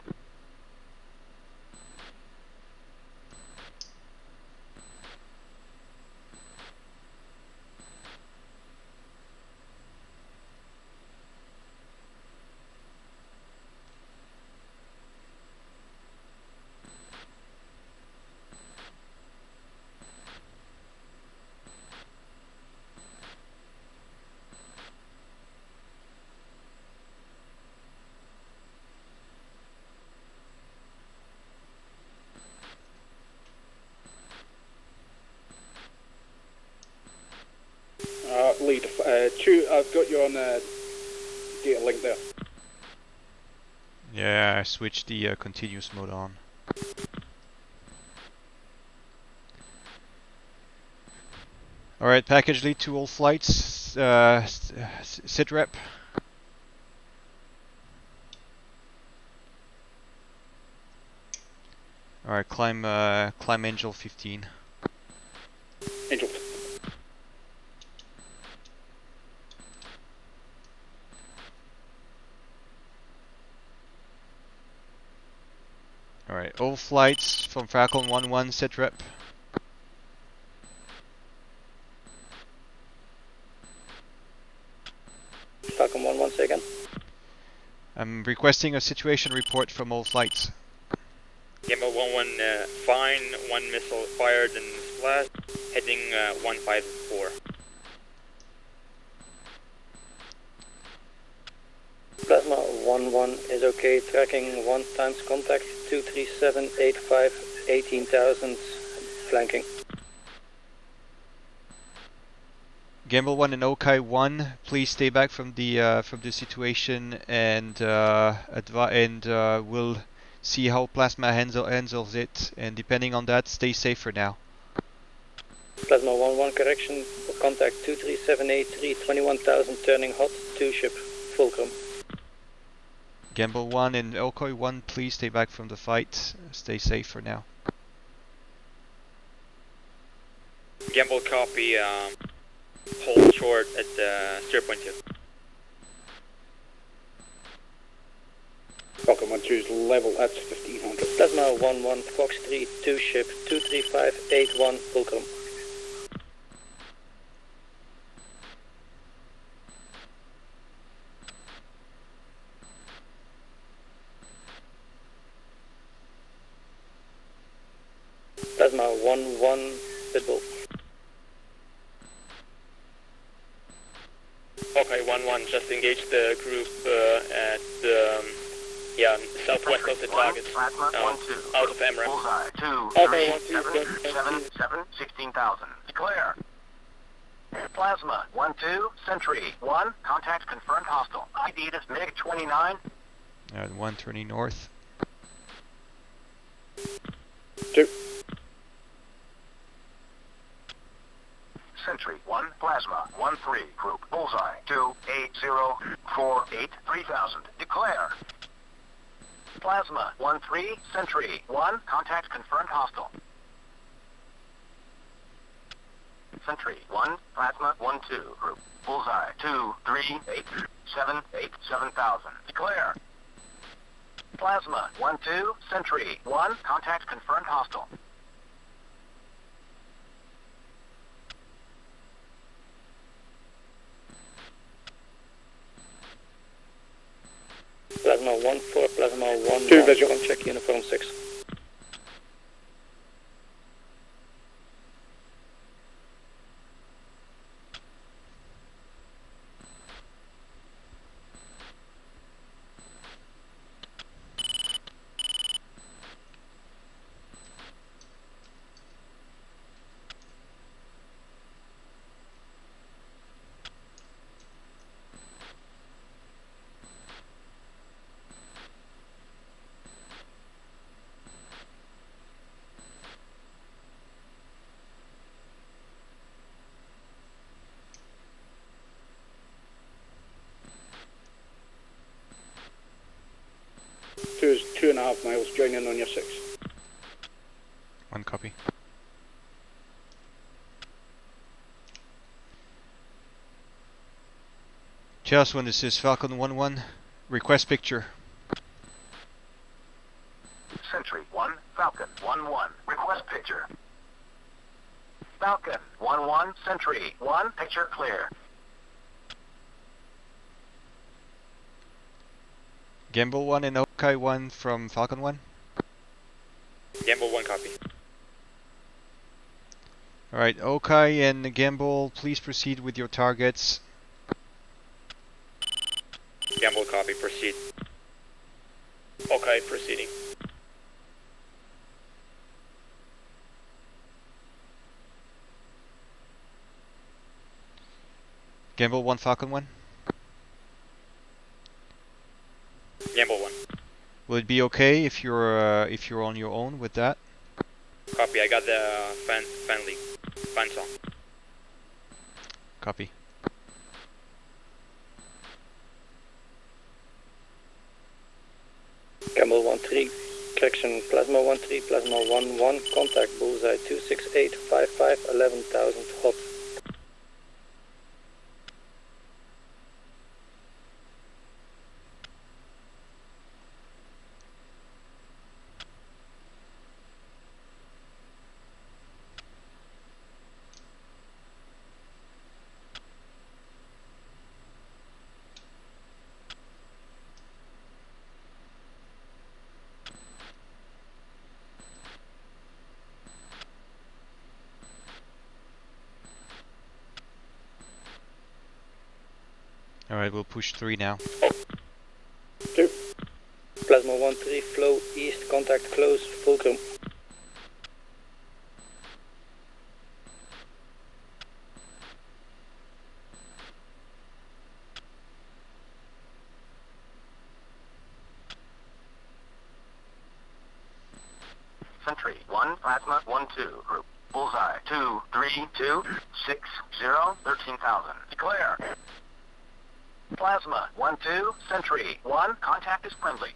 Lead 2, I've got you on data link there. Yeah, I switched the continuous mode on. Alright, package lead to all flights. Sit rep. Alright, climb Angel 15. All flights from Falcon 1-1 set rep. Falcon 1-1, say again. I'm requesting a situation report from all flights. Gamble 1-1, fine, 1 missile fired and splashed, heading 154. Plasma 1-1 is okay, tracking 1 times contact, 23785, 18,000, flanking. Gamble 1 and Okai 1, please stay back from the situation and we'll see how Plasma handles it, and depending on that, stay safe for now. Plasma 1-1, correction, contact 23783, 21,000, turning hot, 2 ship, Fulcrum. Gamble 1 and Okai 1, please stay back from the fight, stay safe for now. Gamble copy, hold short at 0.2. Falcon 1-2's level at 1500. Plasma 1-1, Fox 3, 2 ship, 23581, Fulcrum. Plasma 1-1, Pitbull. Okay, 1-1, just engage the group at southwest of the target, out of Emira. Bullseye, 2, Okay, 3, 7, 16,000. Clear. Plasma, 1-2, Sentry, 1, contact confirmed hostile. ID is MiG-29. 1 turning north. 2. Sentry, 1, Plasma, 1-3, group, Bullseye, 28048, 3000. Declare. Plasma, 1-3, Sentry, 1, contact confirmed hostile. Sentry, 1, Plasma, 1-2, group, Bullseye, 23878, 7000. Declare. Plasma, 1-2, Sentry, 1, contact confirmed hostile. Plasma 1-4, Plasma 1-1. 2 visual. Check uniform 6. Two is 2.5 miles, join in on your 6. 1 copy. Just when this is Falcon 1-1, request picture. Sentry, 1, Falcon, 1-1, request picture. Falcon, 1-1, Sentry, 1, picture clear. Gamble 1 and Okai 1 from Falcon 1. Gamble 1 copy. Alright, Okai and Gamble, please proceed with your targets. Gamble copy, proceed. Okay, proceeding. Gamble 1, Falcon 1. Gamble 1. Will it be okay if you're on your own with that? Copy, I got the fan leak. Fan song. Copy. Gamble 1-3, correction, Plasma 1-3, Plasma 1-1, contact Bullseye 26855, 11,000, hot. Alright, we'll push 3 now. Plasma 1-3, flow east, contact close, fulcrum. Sentry 1, Plasma 1-2, group. Bullseye 2-3-2, 6-0, 13,000. Declare. Plasma 1-2, Sentry 1, contact is friendly.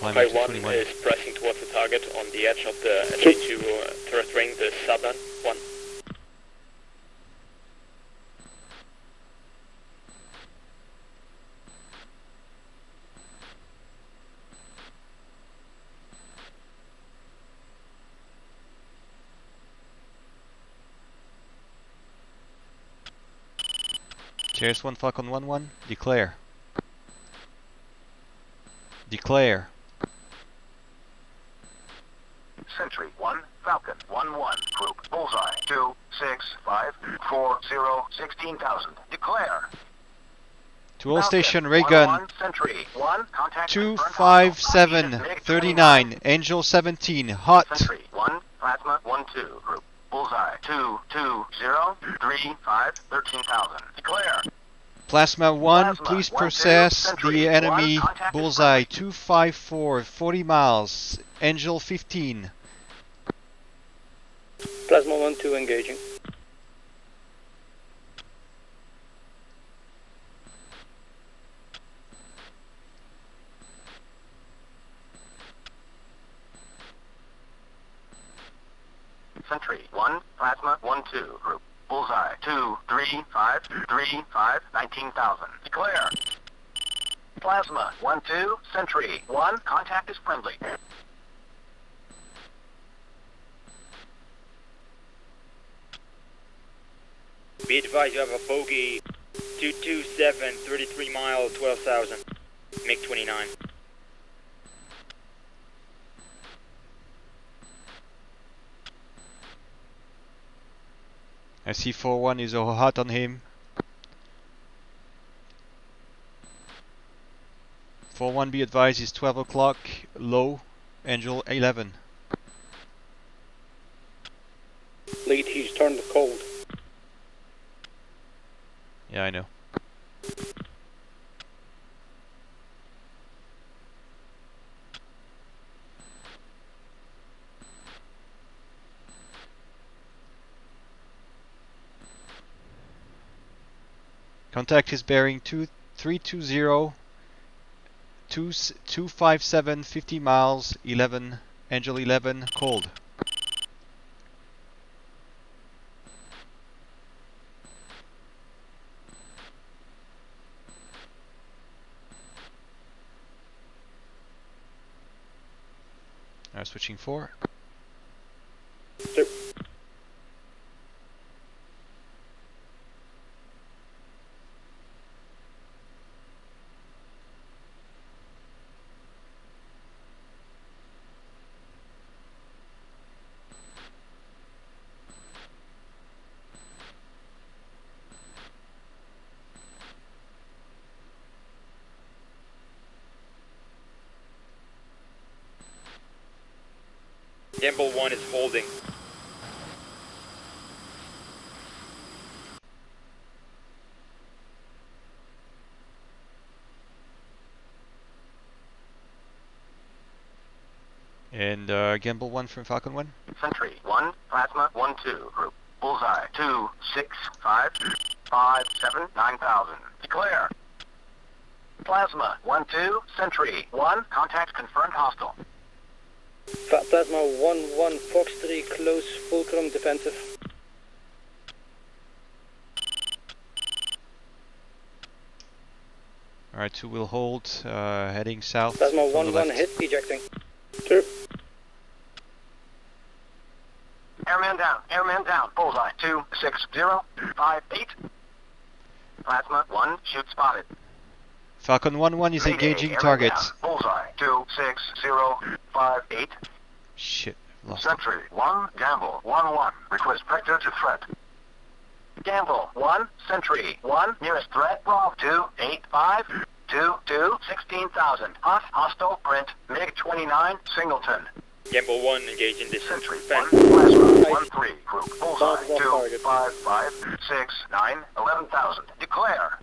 Hawkeye 1 is pressing towards the target on the edge of the SG2 turret ring, the southern one. Cheers 1 Falcon 1-1, declare. Declare. Sentry 1, Falcon 1-1, group. Bullseye 2, 6, 5, 4, 0, 16,000. Declare. To all station, ray gun. Sentry 1, contact 257 39, Angel 17, hot. Sentry 1, Plasma 1-2, group. Bullseye 2, 2, 0, 3, 5, 13,000. Declare. Plasma 1, please 1-2, process Sentry the enemy. 1, contact is Bullseye 254, 40 miles, Angel 15. Plasma 1-2 engaging. Sentry 1, Plasma 1-2, group. Bullseye 2, 3, 5, 3, 5, 19,000. Declare. Plasma 1-2, Sentry 1, contact is friendly. Be advised you have a bogey 227, 33 mile, 12,000. MiG-29. I see 4-1 is all hot on him. 4-1 be advised is 12 o'clock, low, Angel 11. Lead, he's turned cold. Yeah, I know. Contact is bearing 2320 257 50 miles 11 Angel 11 cold. Switching 4. Gamble 1 is holding. And Gamble 1 from Falcon 1. Sentry 1, Plasma 1-2, group. Bullseye 2, 6, 5, 5, 7, 9,000. Declare. Plasma 1-2, Sentry 1, contact confirmed hostile. Plasma 1-1, Fox 3, close, fulcrum defensive. Alright, 2 will hold, heading south. Plasma from the 1-1, left. hit, ejecting. Two. Airman down, bullseye, 26058. Plasma, 1, shoot spotted. Falcon 1-1 is engaging Airman target. down, bullseye, 26058. Shit, lost it. Sentry, 1, Gamble, 1-1, request vector to threat. Gamble, 1, Sentry, 1, nearest threat, Bravo, 285, 16,000. Hot, hostile, print, MiG-29, Singleton. Gamble 1 engage in this Sentry, fence. 1, Plasma, 1-3, group, bullseye, 2, 5, 5, 6, 9, 11,000. Declare.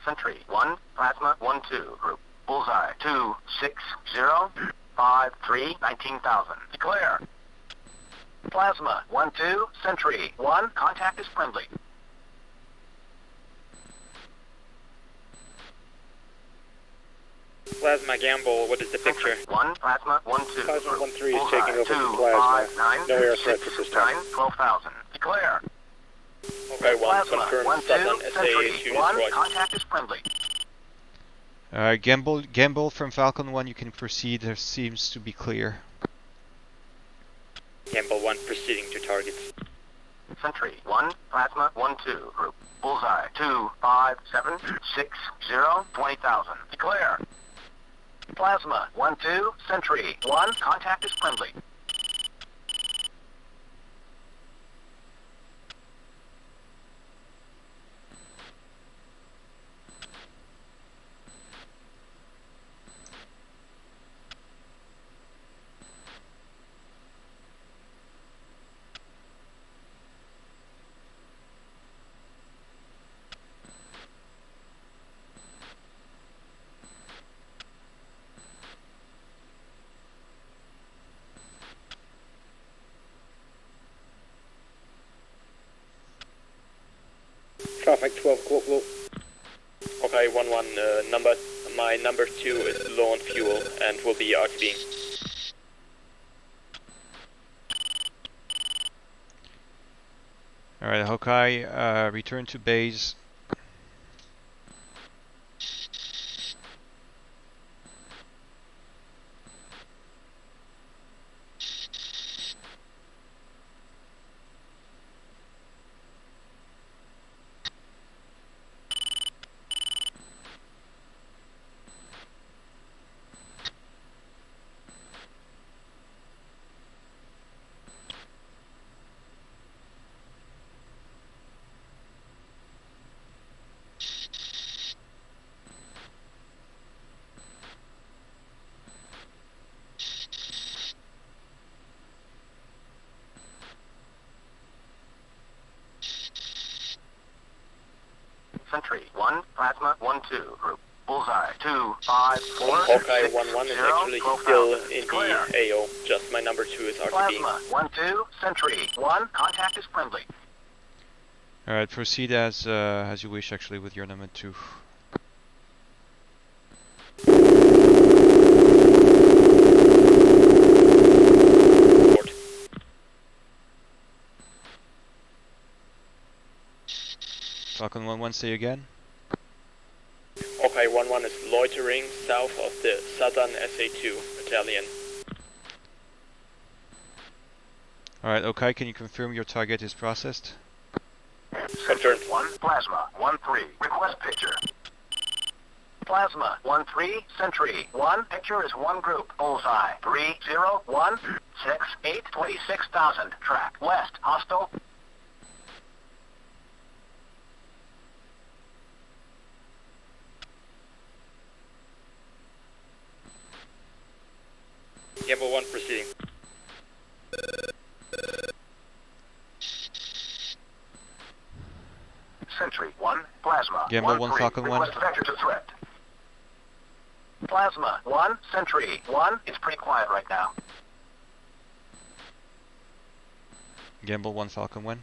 Sentry, 1, Plasma, 1-2, group, bullseye, 2, 6, 0, 5, 3, 19,000. Declare. Plasma, 1-2, Sentry, 1, contact is friendly. Plasma Gamble, what is the picture? 1, Plasma, 1-2. Plasma 1-3 is Bullseye, taking over 2, from Plasma. 5, 9, No air 6, threats at this time. 9, 12,000. Declare. Okay, 1 Plasma, confirm 1-2, Southern Sentry, SA2 1, destroyed. contact is friendly. Gamble from Falcon 1, you can proceed. There seems to be clear. Gamble 1 proceeding to targets. Sentry, 1, Plasma, 1-2, group, bullseye, 2, 5, 7, 6, 0, 20,000. Declare. Plasma, 1-2, Sentry, 1, contact is friendly. Traffic 12 global. Okay, 1-1, my number 2 is low on fuel and will be RTBing. Alright, Hawkeye, return to base. Sentry, 1, Plasma, 1-2, group, bullseye, 2, 5, 4, Hawkeye 6, 1-1 is 0, actually 12,000. still in Declare. the AO, just my number 2 is RTBing. Plasma, 1-2, Sentry, 1, contact is friendly. Alright, proceed as you wish actually with your number 2. Falcon 1-1, say again. Okay, 1-1 is loitering south of the Southern SA2 battalion. Alright, okay, can you confirm your target is processed? Confirmed. 1, Plasma, 1-3, request picture. Plasma, 1-3, Sentry, 1, picture is 1 group, bullseye, 3-0-1, 6-8, 26,000, track, west, hostile. Gamble 1 proceeding. Sentry, 1, Plasma, Gamble 1, 1, Falcon 1. request vector to threat. Plasma, 1, Sentry, 1, it's pretty quiet right now. Gamble 1, Falcon 1.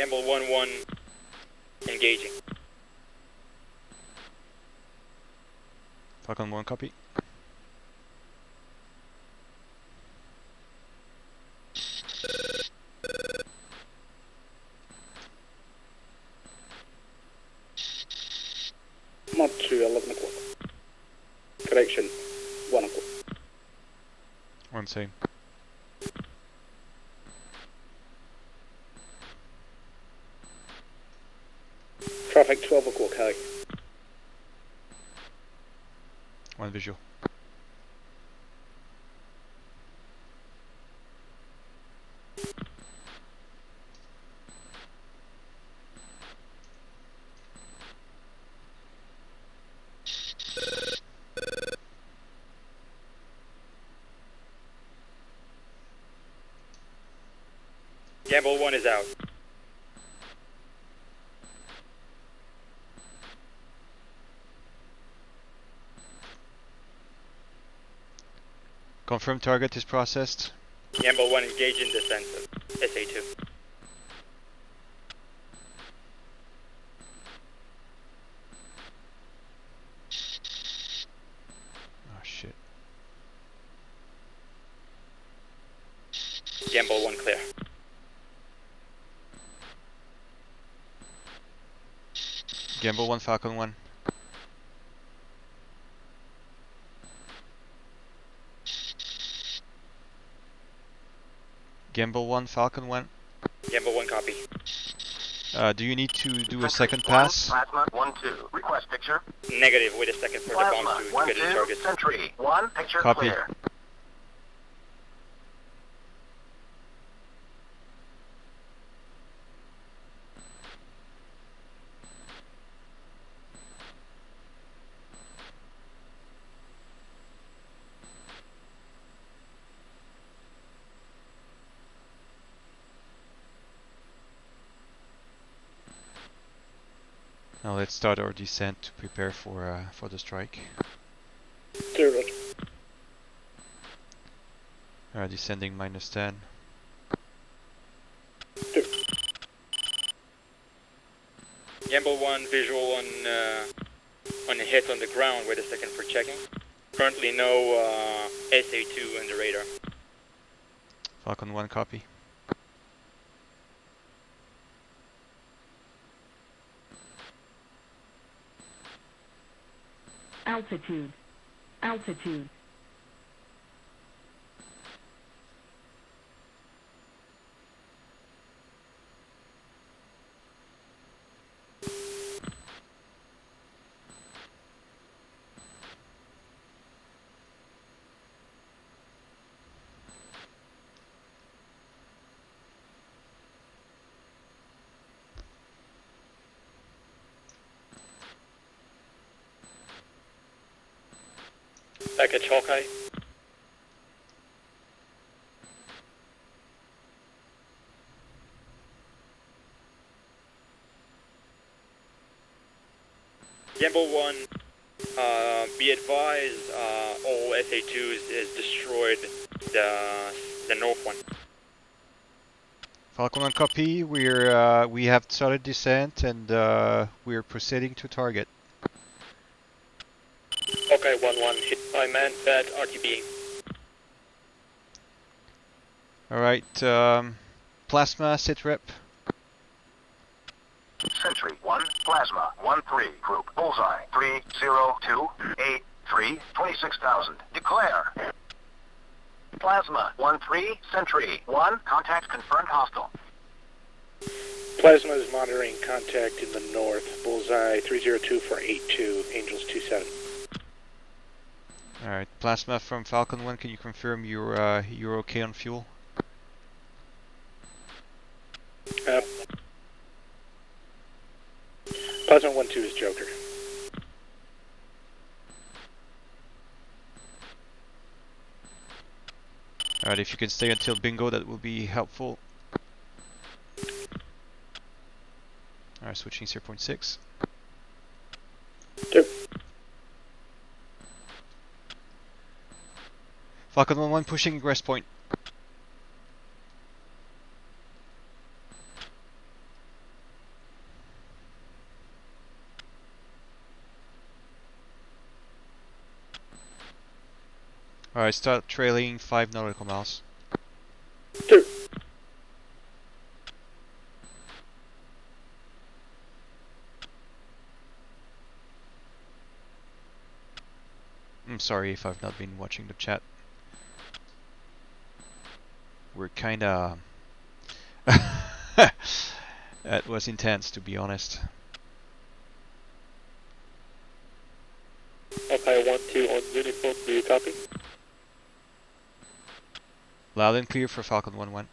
Gamble 1-1, engaging. Falcon 1, copy. Mod 2, 11 o'clock. Correction, 1 o'clock. 1 same. Traffic 12 o'clock high. 1 visual. Gamble 1 is out. Confirm target is processed. Gamble 1 engage in descent. SA2. Oh shit. Gamble 1 clear. Gamble 1, Falcon 1. Gamble 1, Falcon 1. Gamble 1 copy. Do you need to do a second pass? Plasma 1-2. Request picture. Negative, wait a second for the Plasma bomb to get its 1-2. target. Sentry 1. Picture Copy. clear. Now let's start our descent to prepare for the strike. Descending -10. Gamble 1 visual on a hit on the ground. Wait a second for checking. Currently no SA2 in the radar. Falcon 1, copy. Altitude. Altitude. Package Hawkeye. Gamble 1, be advised, all SA2s is destroyed the north one. Falcon 1, copy. We have started descent and we're proceeding to target. Okay, 1-1, hit by man, bad RTB. Alright, Plasma, sit rep. Sentry 1. Plasma 1-3. Group bullseye 30283 26,000. Declare. Plasma 1-3. Sentry 1. Contact confirmed hostile. Plasma is monitoring contact in the north. Bullseye 302 for 82. Angels 27. Alright, Plasma from Falcon 1, can you confirm you're okay on fuel? Plasma 1-2 is Joker. Alright, if you can stay until bingo, that will be helpful. Alright, switching 0.6. Falcon 1-1 pushing rest point. Alright, start trailing 5 nautical miles. 2. I'm sorry if I've not been watching the chat. We're kinda... That was intense, to be honest. Okay, 1-2 on uniform, do you copy? Loud and clear for Falcon 1-1.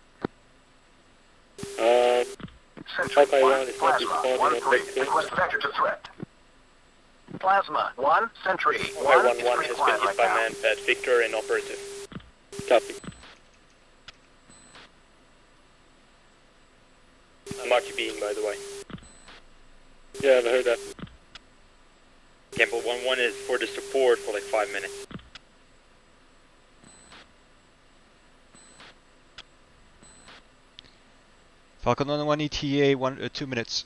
Century 1, is Plasma 1-3, request vector to threat. Plasma 1, Sentry 1 1-1 is has been required hit right by now. man-pad Victor and operative. Copy. Mark you being, by the way. Yeah, I've heard that. Campbell 1-1 is for the support for like 5 minutes. Falcon 1-1 ETA 2 minutes.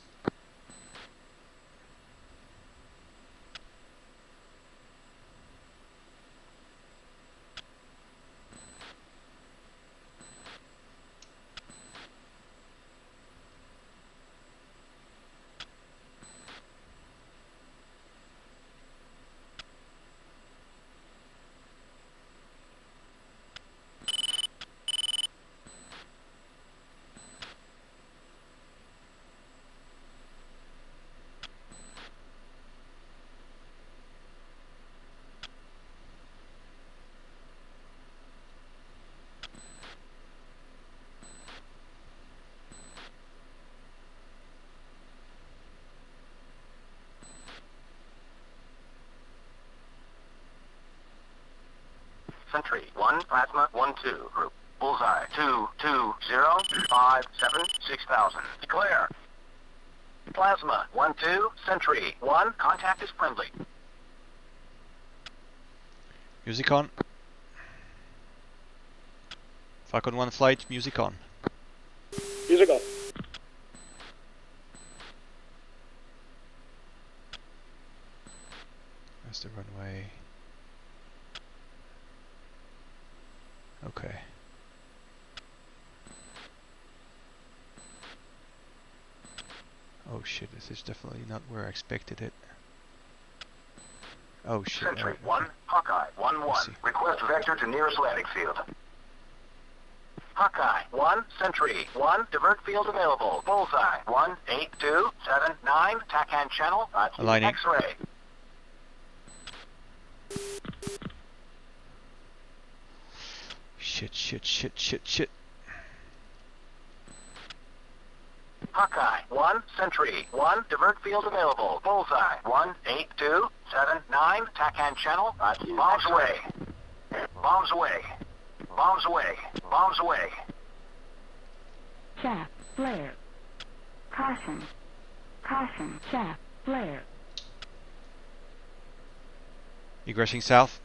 Sentry 1, Plasma 1-2, group. Bullseye 2-2-0-5-7-6000. Declare. Plasma 1-2, Sentry 1, contact is friendly. Music on. Falcon 1 flight, music on. Music on. That's the runway. Okay. Oh shit, this is definitely not where I expected it. Oh shit. Sentry 1, Hawkeye 1-1, request vector to nearest landing field. Hawkeye 1, Sentry 1, divert field available. Bullseye 1-8-2-7-9, TACAN channel, Aligning. X-ray. Shit. Hawkeye 1, Sentry 1, divert field available. Bullseye 1-8-2-7-9, TACAN channel, bombs away. Bombs away. Bombs away. Bombs away. Chaff, flare. Caution. Caution, chaff, flare. Egressing south.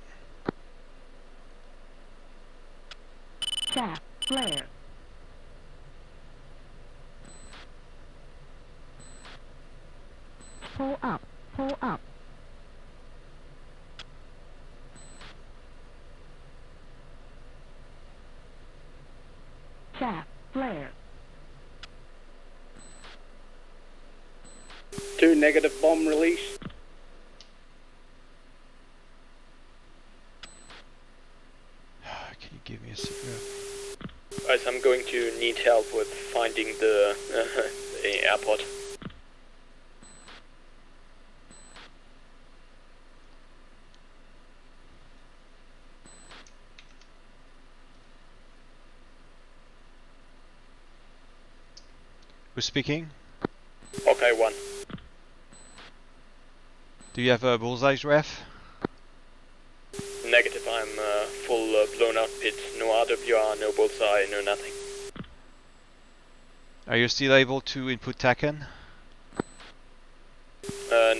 Chaff, flare. Pull up, pull up. Chaff, flare. 2 negative bomb release. Can you give me a second? Guys, I'm going to need help with finding the airport. Who's speaking? Okay, 1. Do you have a bullseye's ref? Negative, I'm full blown out pit. No RWR, no bullseye, no nothing. Are you still able to input TACAN?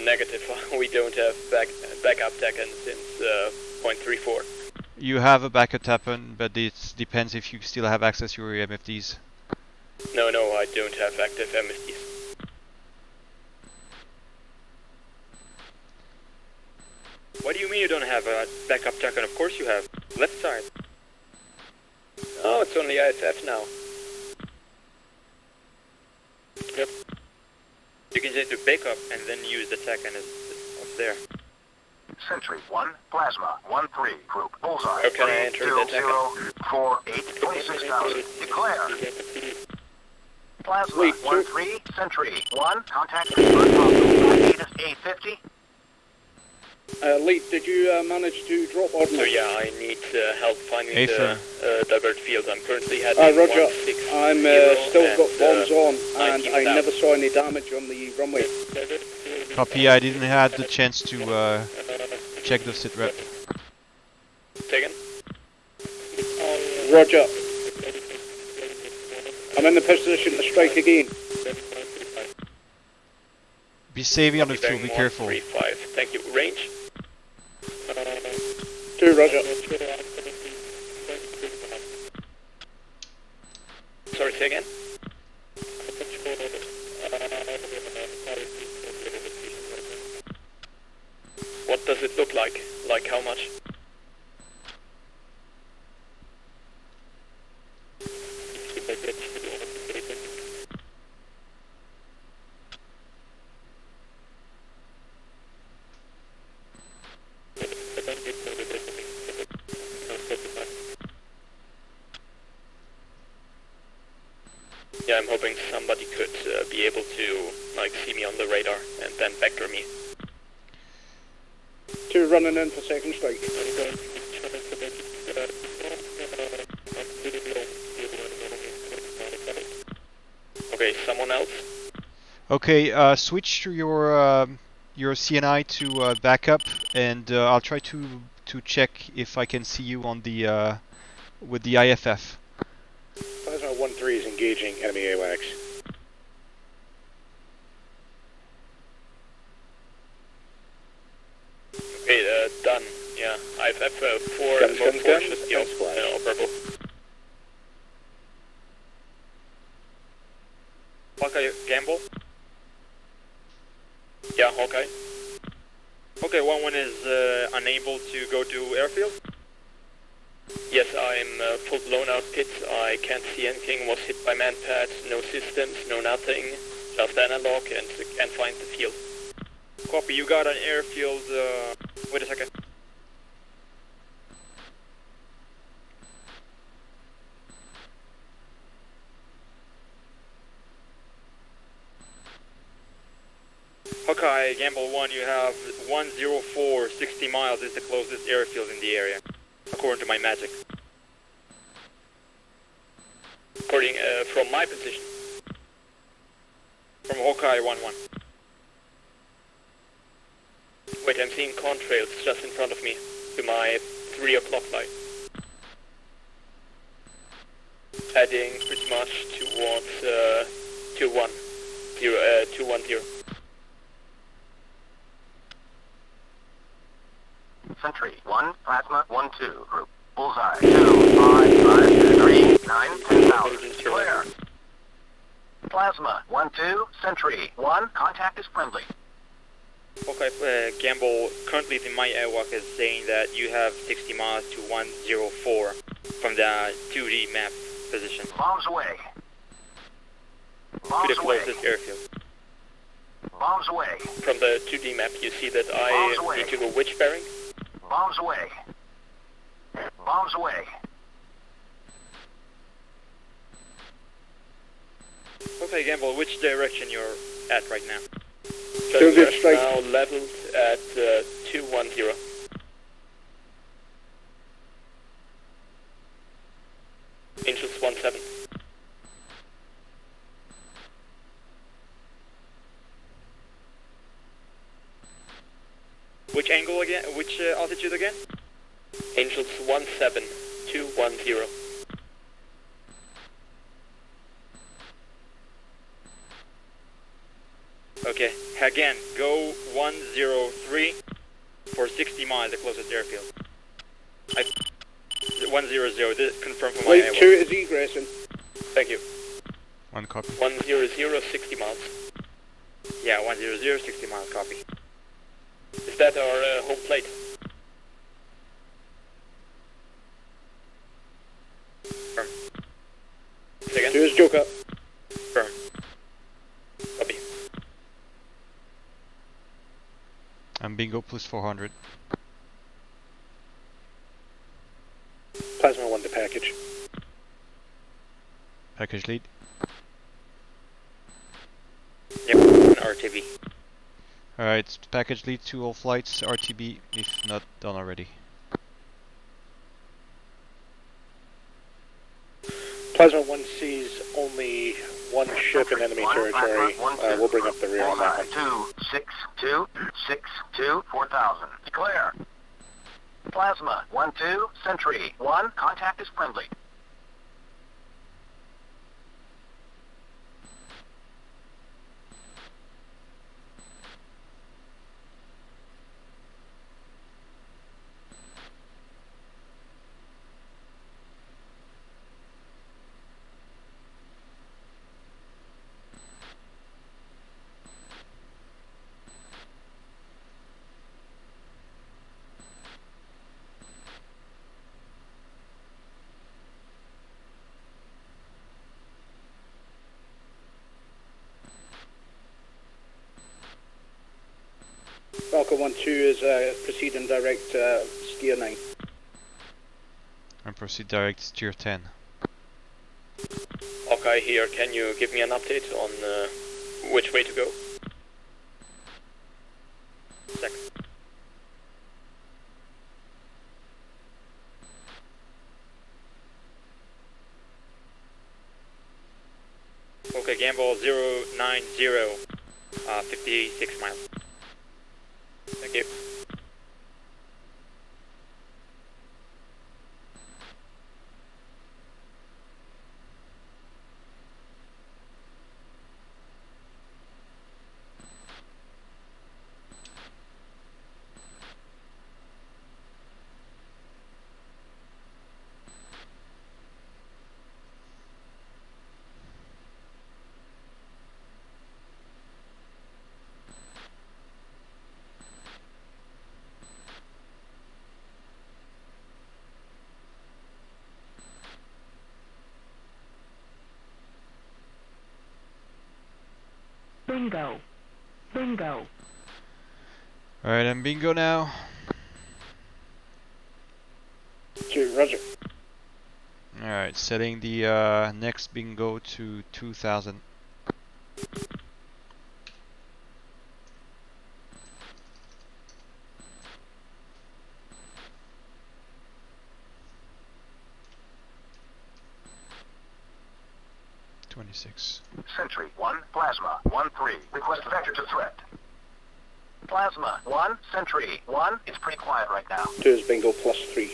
Negative, we don't have backup TACAN since 0.34. You have a backup TACAN, but it depends if you still have access to your MFDs. No, I don't have active MFDs. What do you mean you don't have a backup TACAN? Of course you have. Left side. Oh, it's only IFF now. Yep. You can just do backup and then use the TACAN up there. Sentry 1, Plasma 1-3, group bullseye. How can I enter the TACAN? 0-0-4-8, 26,000. Declare. Plasma 1-3, Sentry 1, contact confirmed from A50. Lead, did you manage to drop ordnance? So yeah, I need help finding the divert field. I'm currently heading Roger. 16 I'm still got bombs on, and I never saw any damage on the runway. Copy, I didn't have the chance to check the sit rep. Taken. Roger. I'm in the position to strike again. Be savvy on the field, be careful. 135. Thank you. Range? 2, roger. Sorry, say again? What does it look like? Like how much? Yeah, I'm hoping somebody could be able to like see me on the radar and then vector me. 2 running in for second strike. Okay, someone else? Okay, switch to your CNI to backup, and I'll try to check if I can see you on the with the IFF. Plasma 1-3 is engaging enemy AWACS. Okay, done. Yeah, IFF 4 Guns, mode 4 guns, should be on purple. Hawkeye, gamble? Yeah, Hawkeye. Okay, 1-1 is unable to go to airfield. Yes, I'm full blown out pit. I can't see anything. Was hit by manpads. No systems, no nothing. Just analog and can't find the field. Copy. You got an airfield. Wait a second. Hawkeye, Gamble 1, you have 104, 60 miles is the closest airfield in the area, according to my magic. According, from my position. From Hawkeye 1-1. Wait, I'm seeing contrails just in front of me, to my 3 o'clock light. Heading pretty much towards, 210. Sentry 1, Plasma 1-2, group bullseye 2, 5, 5, 3, 9, 10,000. Clear. Plasma 1-2, Sentry 1, contact is friendly. Okay, Gamble, currently the my airwalk is saying that you have 60 miles to 104 from the 2D map position. Bombs away. To Bombs the away. closest airfield. Bombs away. From the 2D map you see that I need to go which bearing? Bombs away. Bombs away. Okay, Gamble, which direction you're at right now? Still good strike. Now leveled at 210. Angels 17. Which angle again? Which altitude again? Angels 17, 210. Okay, again, go 103 for 60 miles, the closest airfield. 100, this confirm from my Flight airway. 2 is egressing. Thank you. One copy. 100, 60 miles. Yeah, 100, 60 miles, copy. Is that our home plate? Again? 2 is Joker. Firm. Copy. I'm bingo plus 400. Plasma 1 to package. Package lead. Yep, an RTB. Alright, package lead to all flights, RTB, if not done already. Plasma 1 sees only 1 ship in enemy territory. We'll bring up the rear on that one. 26262 4000. Clear. Plasma 1-2 Sentry 1. Contact is friendly. Falcon 1-2 is proceeding direct steer 9. And proceed direct steer 10. Okay, here, can you give me an update on which way to go? Sec. Okay, Gamble 090, 56 miles. Thank you. Bingo. Bingo. Alright, I'm bingo now. 2, roger. Alright, setting the next bingo to 2000. Sentry 1, Plasma 1-3. Request vector to threat. Plasma 1, Sentry 1. It's pretty quiet right now. 2 is bingo plus 3.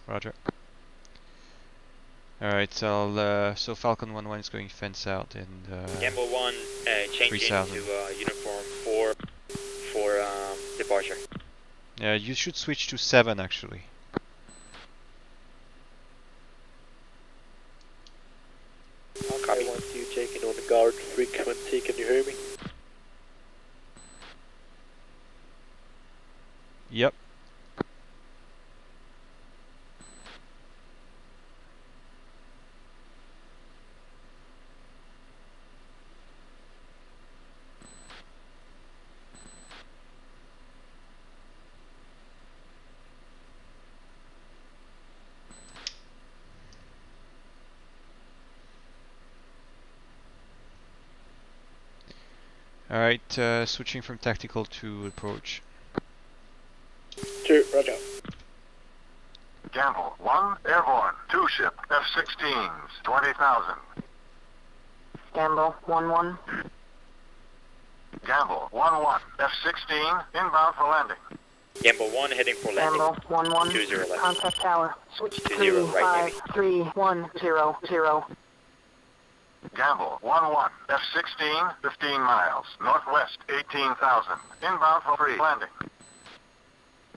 Roger. Alright, so Falcon 1-1 is going fence out and Gamble 1, change 3000. into uniform 4 for departure. Yeah, you should switch to 7 actually. I want you taking on the guard frequency, can you hear me? Yep. Alright, switching from tactical to approach. 2, roger. Gamble 1, airborne. 2 ship F-16s 20,000. Gamble 1-1. Gamble 1-1. F-16 inbound for landing. Gamble 1 heading for landing. Gamble 1-1. 20 left. Contact tower. Switch 20 right, 353-100. Gamble 1-1. F-16 15 miles. Northwest 18,000. Inbound for free landing.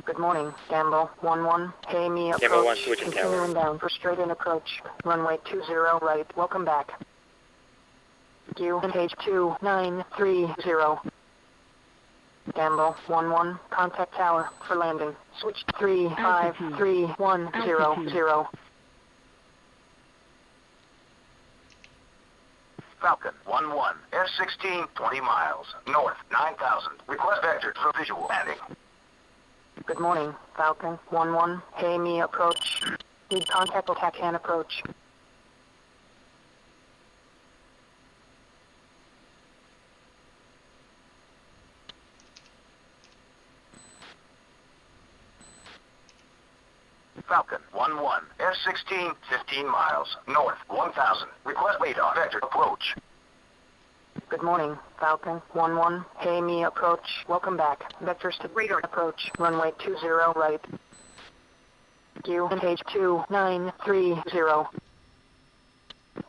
Good morning, Gamble 1-1. Hey, me approach. Gamble 1, switch and tower. Continuing down for straight in approach. Runway 20 right. Welcome back. QH 2930. Gamble 1-1, contact tower for landing. Switch 35310. Falcon 1-1, F-16, 20 miles, north, 9,000. Request vector for visual landing. Good morning, Falcon 1-1. Hey, me approach. Lead contact attack and approach. Falcon 1-1, F-16, 15 miles, north, 1,000. Request radar vector approach. Good morning, Falcon 1-1. Hey, me approach. Welcome back. Vectors to radar approach. Runway 20 right. You and page 2930.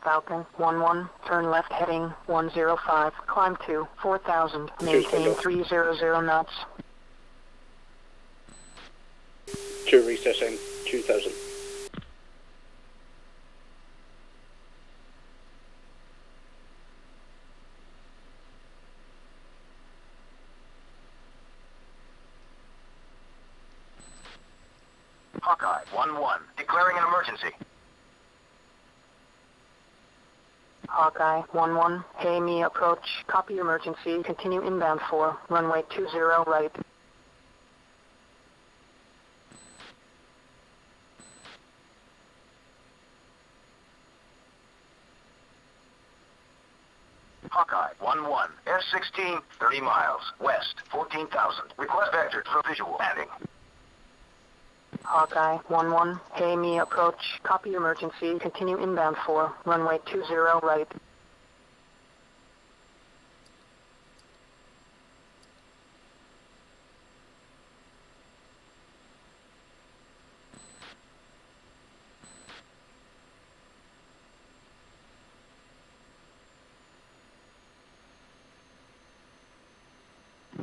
Falcon 1-1. Turn left heading 105. Climb to 4,000. Maintain 300 knots. 2 recessing 2,000. Hawkeye 1-1, declaring an emergency. Hawkeye 1-1. Hey, me approach. Copy emergency. Continue inbound for runway 20 right. Hawkeye 1-1, F-16, 30 miles, west, 14,000. Request vector for visual landing. Hawkeye 1-1. Hey, me approach. Copy emergency. Continue inbound for runway 20 right.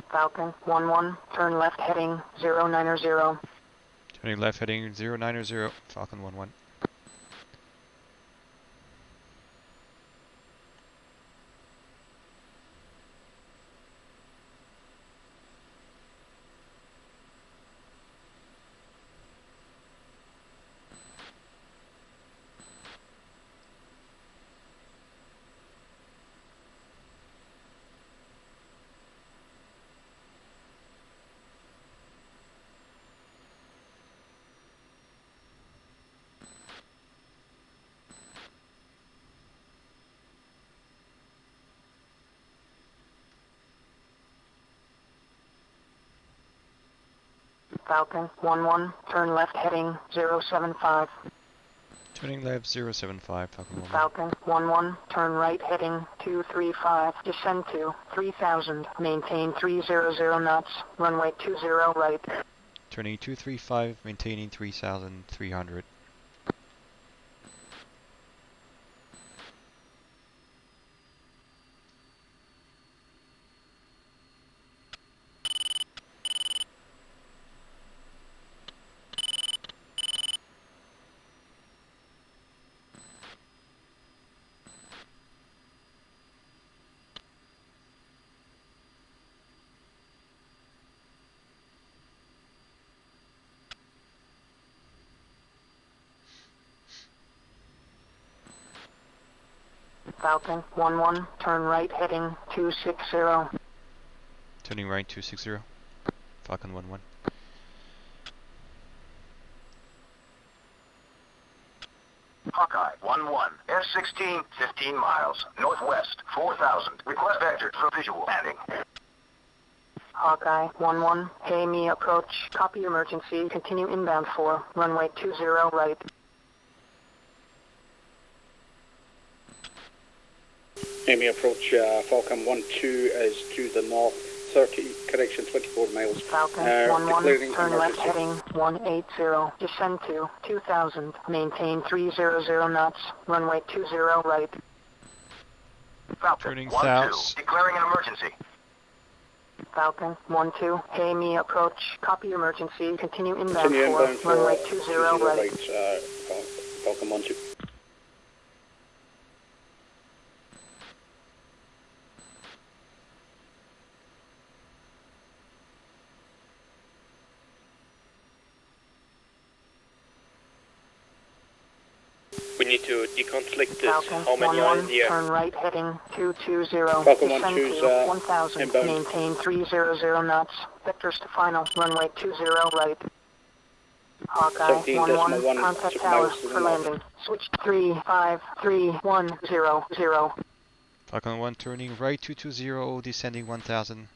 Falcon 1-1. Turn left heading 090. Turning left heading 090, Falcon 1-1. Falcon 1-1. Turn left heading 075. Turning left 075, Falcon 1-1. Falcon 1-1. Turn right heading 235. Descend to 3,000. Maintain 300 knots. Runway 20 right. Turning 235, maintaining 3,300. Falcon 1-1. Turn right heading 260. Turning right 260, Falcon 1-1. Hawkeye 1-1, F-16, 15 miles, northwest, 4,000. Request vector for visual landing. Hawkeye 1-1. Hey, me approach. Copy emergency. Continue inbound for runway 20 right. Amy approach Falcon 1-2 is to the north, 24 miles. Falcon declaring 1-1, turn left emergency. heading 180, descend to 2,000, maintain 300 knots, runway 20 right. Falcon Turning 1-2, south. declaring an emergency. Falcon 1-2, hey, me approach, copy emergency, continue inbound Continue inbound for runway 20 right. Falcon 1-2. We need to deconflict this. Falcon How many are in 1-1, the air? turn right heading 220. Falcon Descend 1-2's, to 1000. inbound. Maintain 300 knots. Vectors to final. Runway 20 right. Hawkeye 1-1, 17.1 contact 6 tower miles to the for north. landing. Switch 35310. Falcon 1 turning right 220, descending 1000.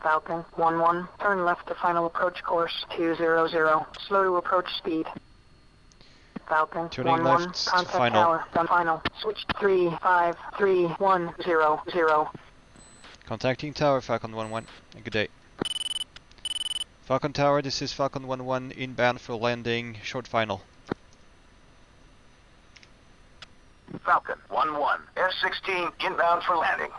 Falcon 1-1, turn left to final approach course 200. Slow to approach speed. Falcon Turning 1-1, left to contact final. tower on final. Switch 35310. Contacting tower, Falcon 1-1. Good day. Falcon Tower, this is Falcon 1-1 inbound for landing, short final. Falcon 1-1, F-16 inbound for landing.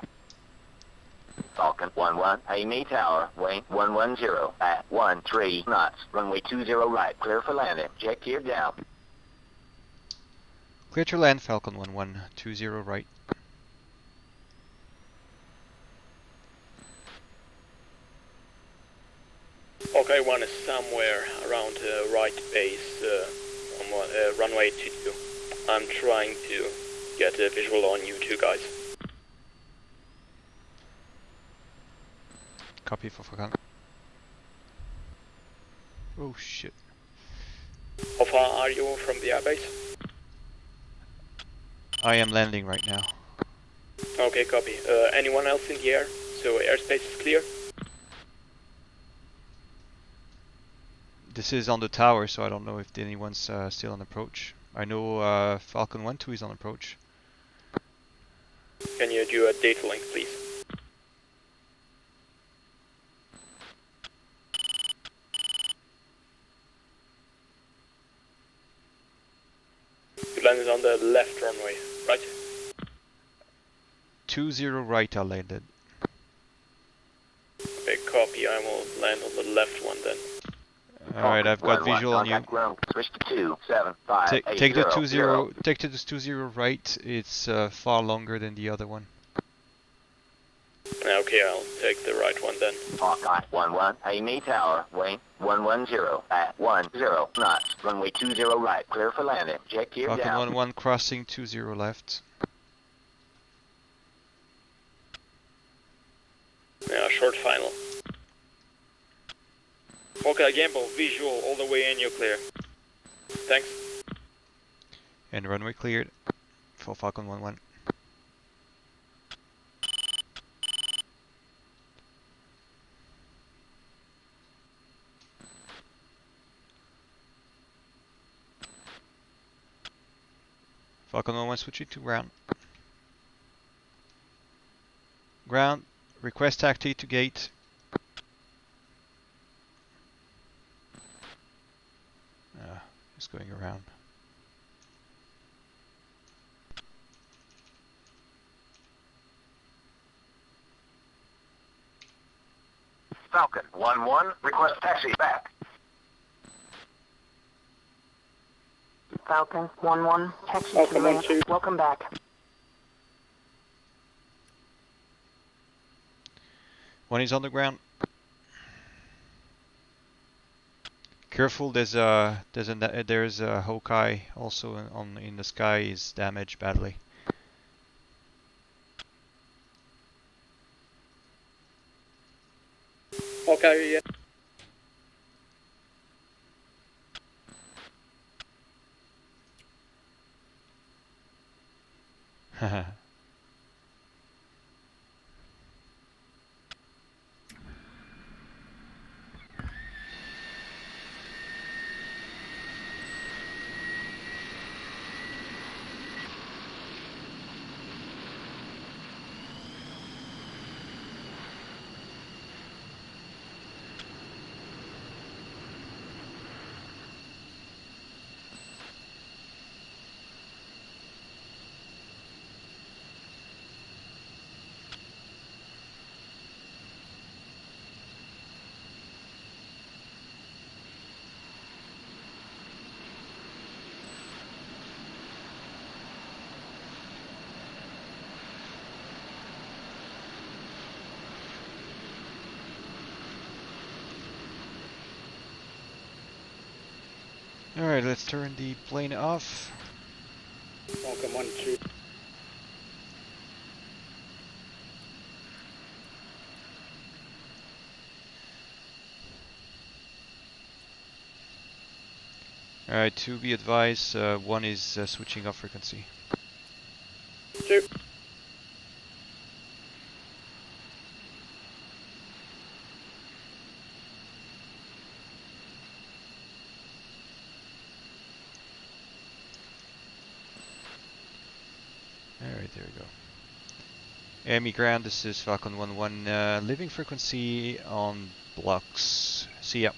Falcon 1-1, Amy Tower, Wayne 110 at 13 knots, runway 20 right, clear for landing. Check gear down. Clear to land, Falcon 1-1, 20 right. Okay, 1 is somewhere around right base on runway 22. I'm trying to get a visual on you two guys. Copy for Falcon. Oh shit. How far are you from the airbase? I am landing right now. Okay, copy. Anyone else in the air? So airspace is clear? This is on the tower, so I don't know if anyone's still on approach. I know Falcon 1-2 is on approach. Can you do a data link, please? You landed on the left runway, right? 20 right I landed. Okay, copy. I will land on the left one then. Alright, I've got visual on you. Switch to 27580. Take the 20, take to this 20 right, it's far longer than the other one. Okay, I'll take the right one then. Hawkeye 1-1, Amy Tower, Wayne 110 at 10 knots, runway 20 right, clear for landing. Check gear Falcon down. 1-1 crossing 20 left. Yeah, short final. Okay, Gamble, visual all the way in, you're clear. Thanks. And runway cleared for Falcon 1-1. Falcon 1-1 switching to ground. Ground, request taxi to gate. Just going around. Falcon 1-1, request taxi back. Falcon 1-1, taxi Falcon to ramp. 1-2. Welcome back. One is on the ground. Careful, there's a Hawkeye also in the sky is damaged badly. Okay, Haha. Alright, let's turn the plane off. Falcon 1-2. Alright, to be advised, one is switching off frequency. 2. Alright, there we go. Amy Ground, this is Falcon 1-1, leaving frequency on blocks. See ya.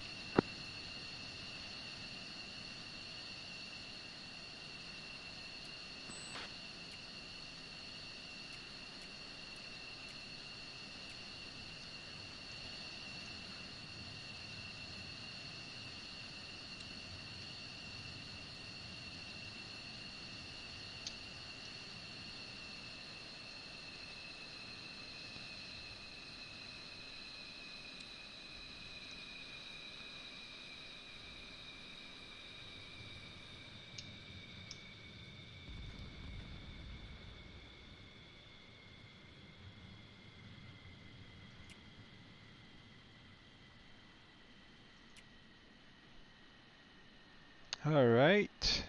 Alright.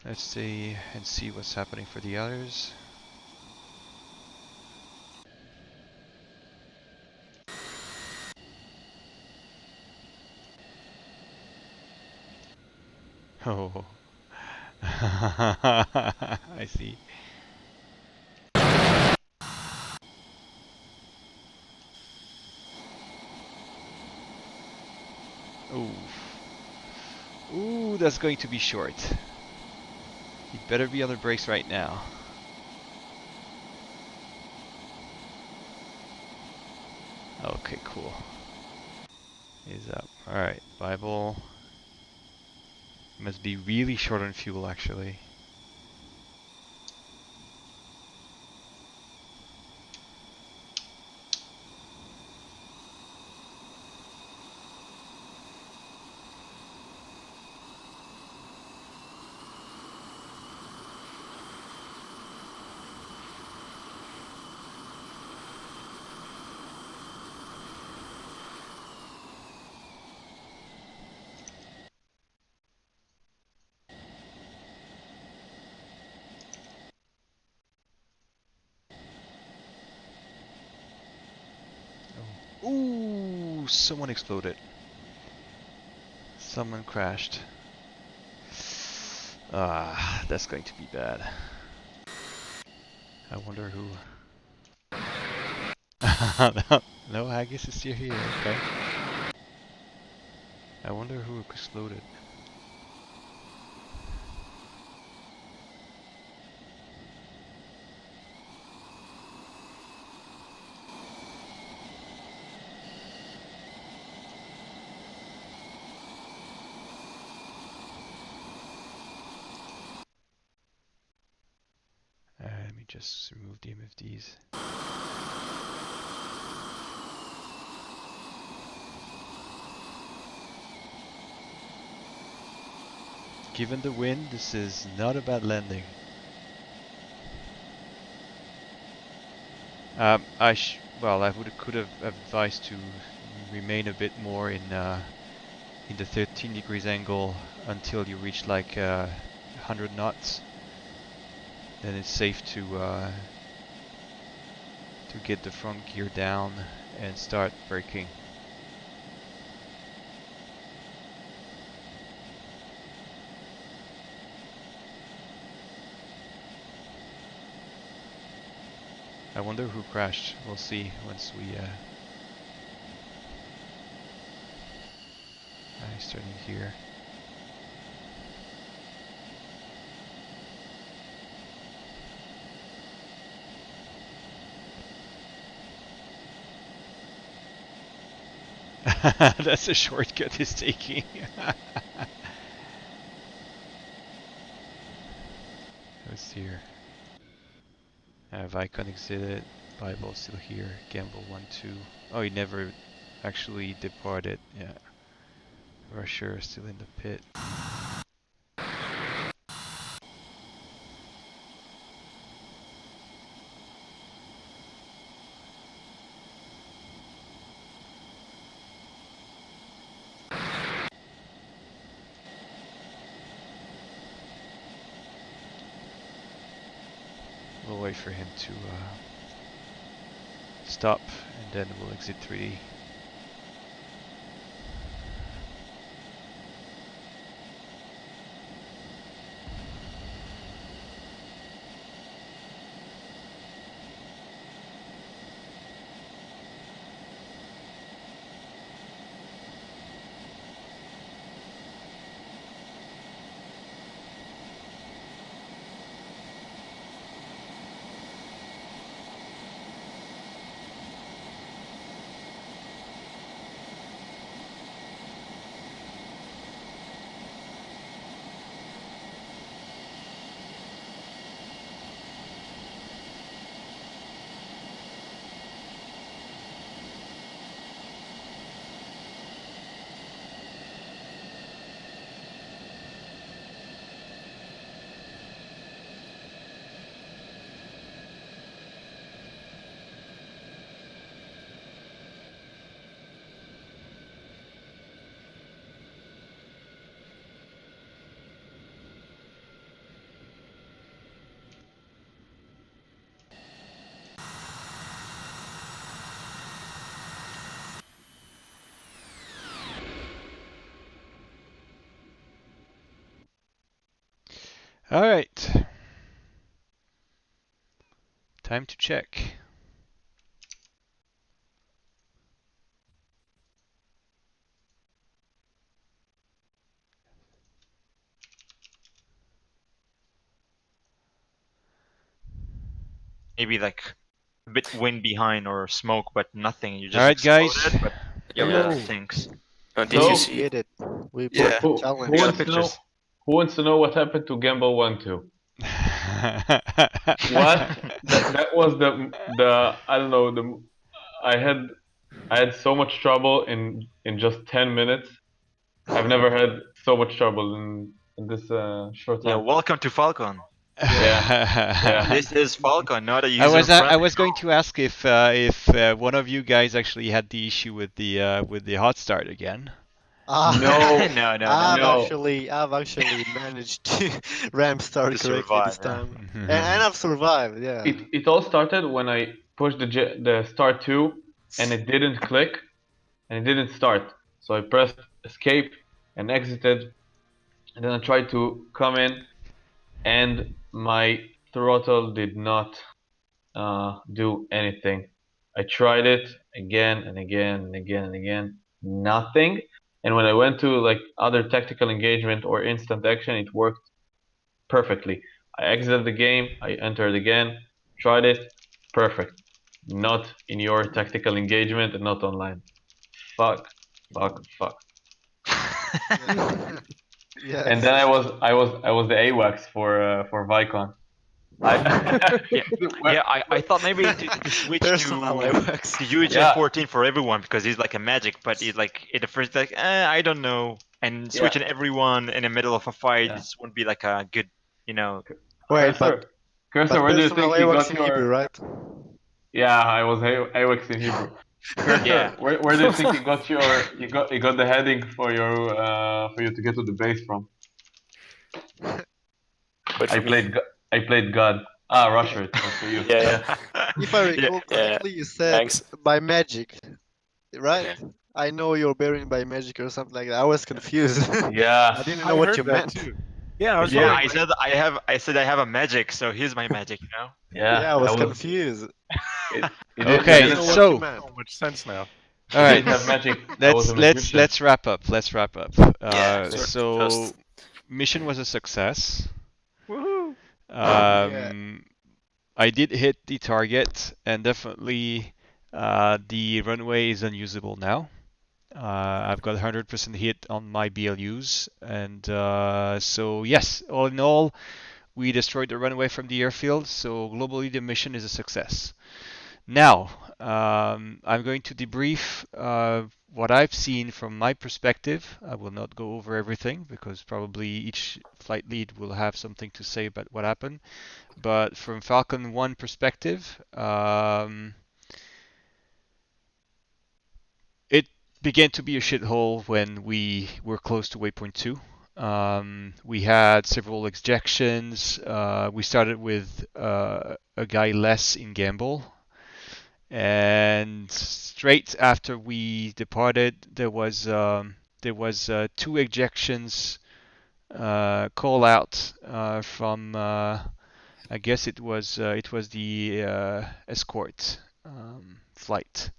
Let's see and see what's happening for the others. Oh. I see. Ooh. Ooh, that's going to be short. You better be on the brakes right now. Okay, cool. Is up. Alright, Bible. Must be really short on fuel actually. Ooh, someone exploded. Someone crashed. Ah, that's going to be bad. I wonder who. No, Haggis is still here, okay. I wonder who exploded. Let me just remove the MFDs. Given the wind, this is not a bad landing. Well, I could have advised to remain a bit more in the 13 degrees angle until you reach like 100 knots. Then it's safe to get the front gear down and start braking. I wonder who crashed. We'll see once we starting here. That's a shortcut he's taking. Who's here? Vicon exited. Bible still here. Gamble 1-2. Oh, he never actually departed. Yeah. Rusher still in the pit. We'll wait for him to stop, and then we'll exit 3D. All right. Time to check. Maybe like a bit wind behind or smoke, but nothing. You just All right, guys. exploded, but Hello. things. Did So- you see it? We Yeah. both Who challenged. wants to know? Who wants to know what happened to Gamble 1-2? What? That was the I don't know the I had so much trouble in just 10 minutes. I've never had so much trouble in this short Yeah, time. welcome to Falcon. Yeah. This is Falcon, not a I user-friendly. was going to ask if one of you guys actually had the issue with the hot start again. No. I've actually managed to ram start To correctly survive, this yeah. time, and I've survived. Yeah. It all started when I pushed the start 2 and it didn't click and it didn't start. So I pressed escape and exited, and then I tried to come in, and my throttle did not do anything. I tried it again and again and again and again, nothing. And when I went to like other tactical engagement or instant action, it worked perfectly. I exited the game, I entered again, tried it, perfect. Not in your tactical engagement and not online. Fuck. Yes. And then I was the AWACS for Vicon. I thought maybe to switch Personal to AWACS. UHF-14 for everyone because he's like a magic, but he's like at the first like I don't know, and switching everyone in the middle of a fight this won't be like a good, you know. Wait, Cursor, where do you think you got in your? Hebrew, right? Yeah, I was AWACS in Hebrew. Cursor, Yeah. where do you think you got you got the heading for you to get to the base from? I played God. Rusher, it was for you. Yeah. If I recall correctly, you said by magic, right? I know you're bearing by magic or something like that. I was confused. Yeah. I didn't know what you meant. Yeah, I said I have a magic, so here's my magic, you know. Yeah, I was confused. Okay, so so much sense now. all right, have magic. let's wrap up. Yeah, So mission was a success. Woohoo! I did hit the target, and definitely the runway is unusable now. I've got 100% hit on my BLUs, and so yes, all in all, we destroyed the runway from the airfield. So globally, the mission is a success. Now, I'm going to debrief what I've seen from my perspective. I will not go over everything because probably each flight lead will have something to say about what happened. But from Falcon 1 perspective, it began to be a shithole when we were close to waypoint 2. We had several ejections. We started with a guy less in gamble. And straight after we departed, there was 2 ejections call out from I guess it was the escort flight.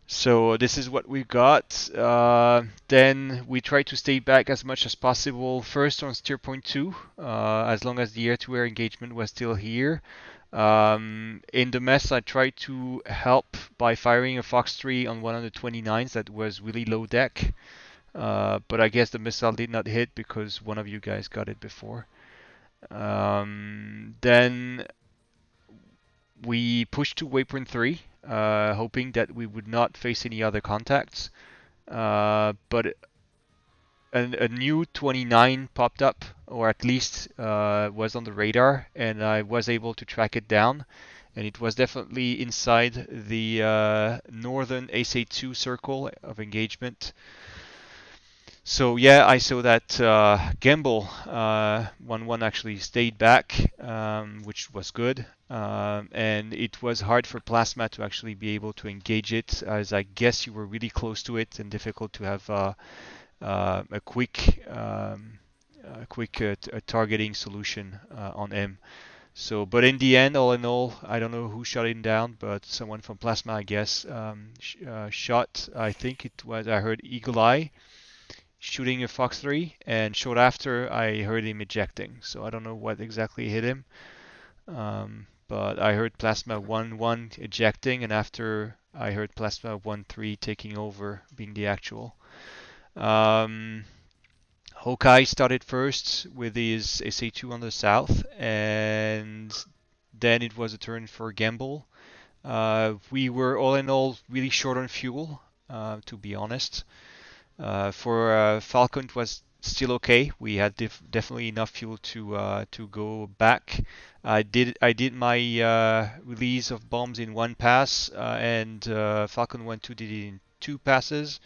So this is what we got. Then we tried to stay back as much as possible. First on steer point 2, as long as the air-to-air engagement was still here. In the mess, I tried to help by firing a Fox 3 on one of the 29s that was really low deck. But I guess the missile did not hit because one of you guys got it before. Then we pushed to waypoint 3, hoping that we would not face any other contacts. But a new 29 popped up, or at least was on the radar, and I was able to track it down. And it was definitely inside the northern SA2 circle of engagement. So yeah, I saw that Gamble 1-1 actually stayed back, which was good. And it was hard for Plasma to actually be able to engage it, as I guess you were really close to it and difficult to have a quick targeting solution on him. So, but in the end, all in all, I don't know who shot him down, but someone from Plasma, I guess, shot. I think it was, I heard Eagle Eye shooting a Fox 3, and short after I heard him ejecting. So I don't know what exactly hit him, but I heard Plasma 1-1 ejecting, and after I heard Plasma 1-3 taking over, being the actual. Hawkeye started first with his SA2 on the south, and then it was a turn for Gamble. We were all in all really short on fuel, to be honest. For Falcon, it was still okay. We had definitely enough fuel to go back. I did my release of bombs in 1 pass, and Falcon 1-2 did it in 2 passes.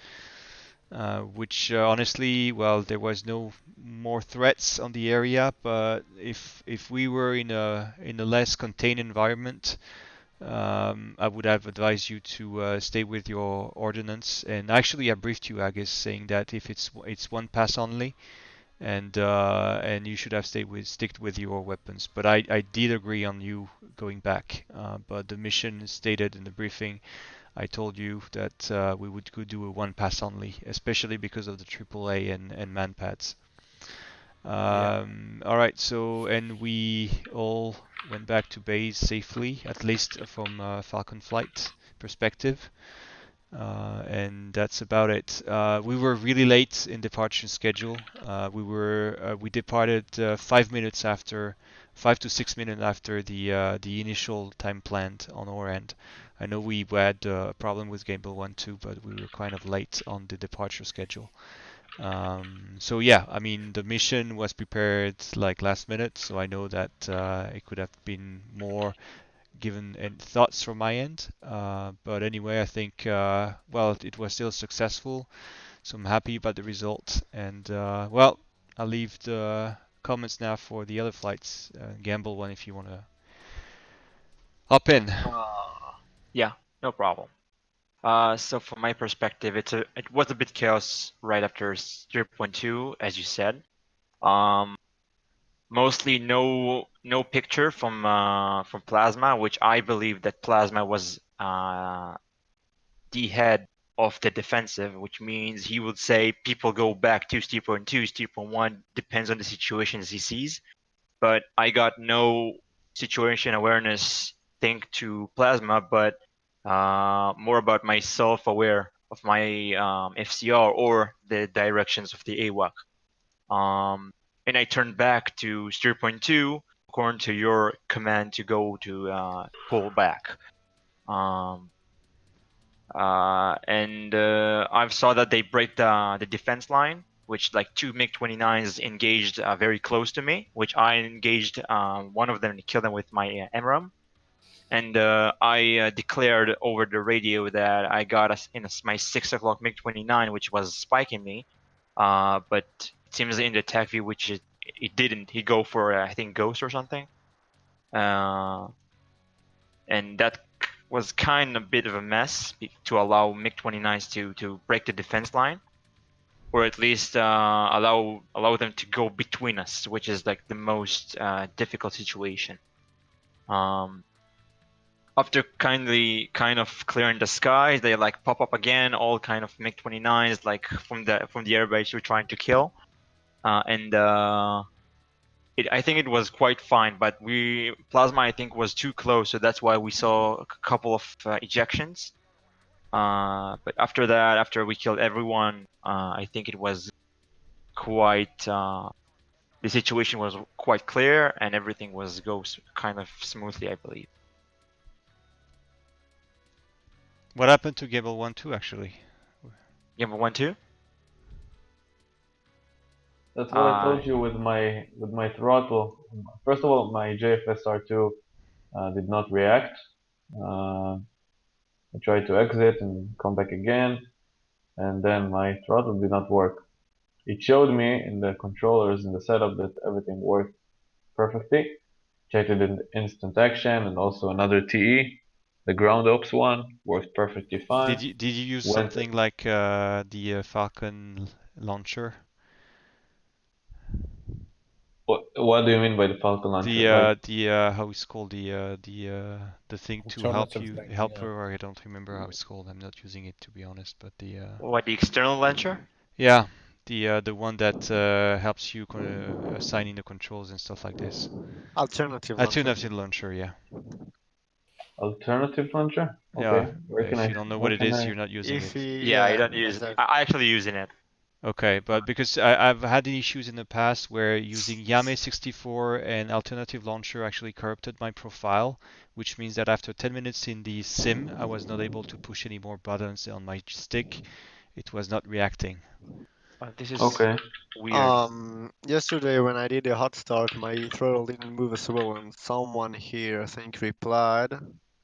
Which honestly, well, there was no more threats on the area, but if we were in a less contained environment, I would have advised you to stay with your ordnance. And actually, I briefed you, Agus, saying that if it's 1 pass only, and you should have sticked with your weapons. But I did agree on you going back. But the mission stated in the briefing, I told you that we would go do a 1 pass only, especially because of the AAA and man pads. All right, so, and we all went back to base safely, at least from Falcon flight perspective. And that's about it. We were really late in departure schedule. We departed 5 minutes after, 5 to 6 minutes after the initial time planned on our end. I know we had a problem with Gamble 1-2, but we were kind of late on the departure schedule. So yeah, I mean, the mission was prepared like last minute, so I know that it could have been more given thoughts from my end. But anyway, I think, well, it was still successful, so I'm happy about the result. And well, I'll leave the comments now for the other flights. Gamble 1, if you want to hop in. Yeah, no problem. So from my perspective, it was a bit chaos right after 0.2, as you said. Mostly no picture from Plasma, which I believe that Plasma was the head of the defensive, which means he would say people go back to steer point 2, steer point 1, depends on the situations he sees. But I got no situation awareness thing to Plasma, but more about myself aware of my FCR or the directions of the AWAC. And I turned back to steer point 2, according to your command to go to pull back. I saw that they break the defense line, which like 2 MiG-29s engaged very close to me, which I engaged one of them to kill them with my MRAM. And I declared over the radio that I got my 6 o'clock MiG-29, which was spiking me. But it seems in the tech view, which it didn't. He go for I think Ghost or something. And that was kind of a bit of a mess to allow MiG-29s to break the defense line, or at least allow them to go between us, which is like the most difficult situation. After kind of clearing the skies, they like pop up again, all kind of MiG-29s like from the airbase we're trying to kill, I think it was quite fine, but Plasma I think was too close, so that's why we saw a couple of ejections. But after that, after we killed everyone, I think it was quite the situation was quite clear and everything goes kind of smoothly, I believe. What happened to Gable 1-2 actually? Gable 1-2? That's what I told you with my throttle. First of all, my JFSR2 did not react. I tried to exit and come back again, and then my throttle did not work. It showed me in the controllers in the setup that everything worked perfectly. Checked it in instant action and also another TE. The ground ops one worked perfectly fine. Did you use something like the Falcon launcher? What do you mean by the Falcon launcher? How it's called, the thing to help her, or I don't remember how it's called. I'm not using it to be honest, but the the external launcher? Yeah, the one that helps you assigning the controls and stuff like this. Alternative launcher, yeah. Alternative launcher? Yeah, okay. if you don't know what it is, you're not using it. Yeah, I don't use it. I actually using it. Okay, but because I've had issues in the past where using Yame 64 and alternative launcher actually corrupted my profile, which means that after 10 minutes in the sim, I was not able to push any more buttons on my stick. It was not reacting. This is weird. Yesterday when I did a hot start, my throttle didn't move as well, and someone here I think replied,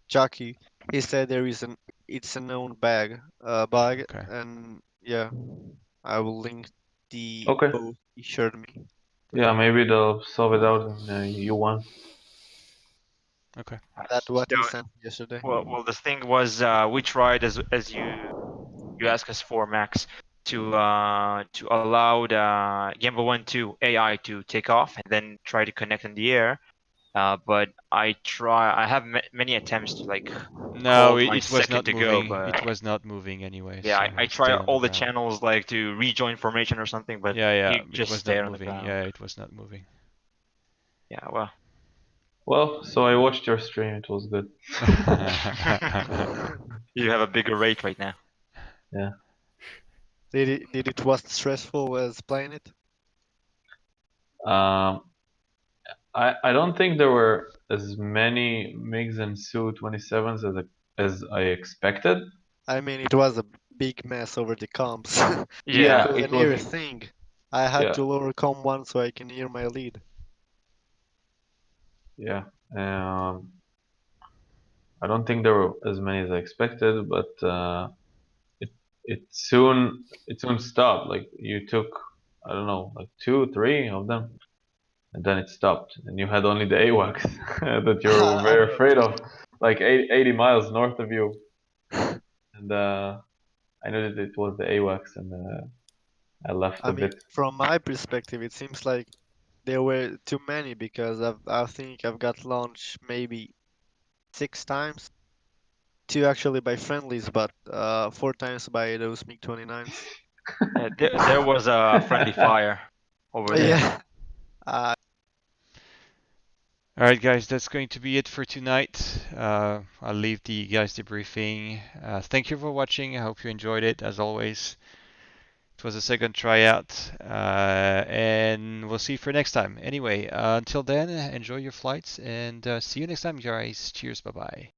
Jackie. He said it's a known bug, and yeah, I will link the both he showed me. Yeah, maybe they'll solve it out in U1. Okay. That's what he sent yesterday. Well, the thing was, we tried as you asked us for, Max, to allow the Gimbal 1-2 AI to take off and then try to connect in the air. But I have many attempts to like No, my it was not second to moving. go, but It was not moving anyway. yeah, So I it tried stayed on all the ground. channels like to rejoin formation or something, but yeah, it just was stayed not on the moving. ground. Yeah, it was not moving. Yeah, well. Well, so I watched your stream. It was good. You have a bigger rate right now. Yeah. Did it was stressful as playing it? I don't think there were as many MiGs and Su-27s as I expected. I mean, it was a big mess over the comms. Yeah, I it couldn't hear a was. thing. I had to lower com 1 so I can hear my lead. Yeah. I don't think there were as many as I expected, but it soon stopped. Like you took, I don't know, like 2, 3 of them, and then it stopped, and you had only the AWACS that you're very afraid of, like 80 miles north of you. And I knew that it was the AWACS, and I left a bit. From my perspective, it seems like there were too many because I think I've got launched maybe 6 times. 2 actually by friendlies, but 4 times by those MiG-29s. There was a friendly fire over there. Yeah. Alright guys, that's going to be it for tonight. I'll leave the guys debriefing. Thank you for watching. I hope you enjoyed it as always. It was a second tryout, and we'll see you for next time. Anyway, until then, enjoy your flights, and see you next time, guys. Cheers, bye-bye.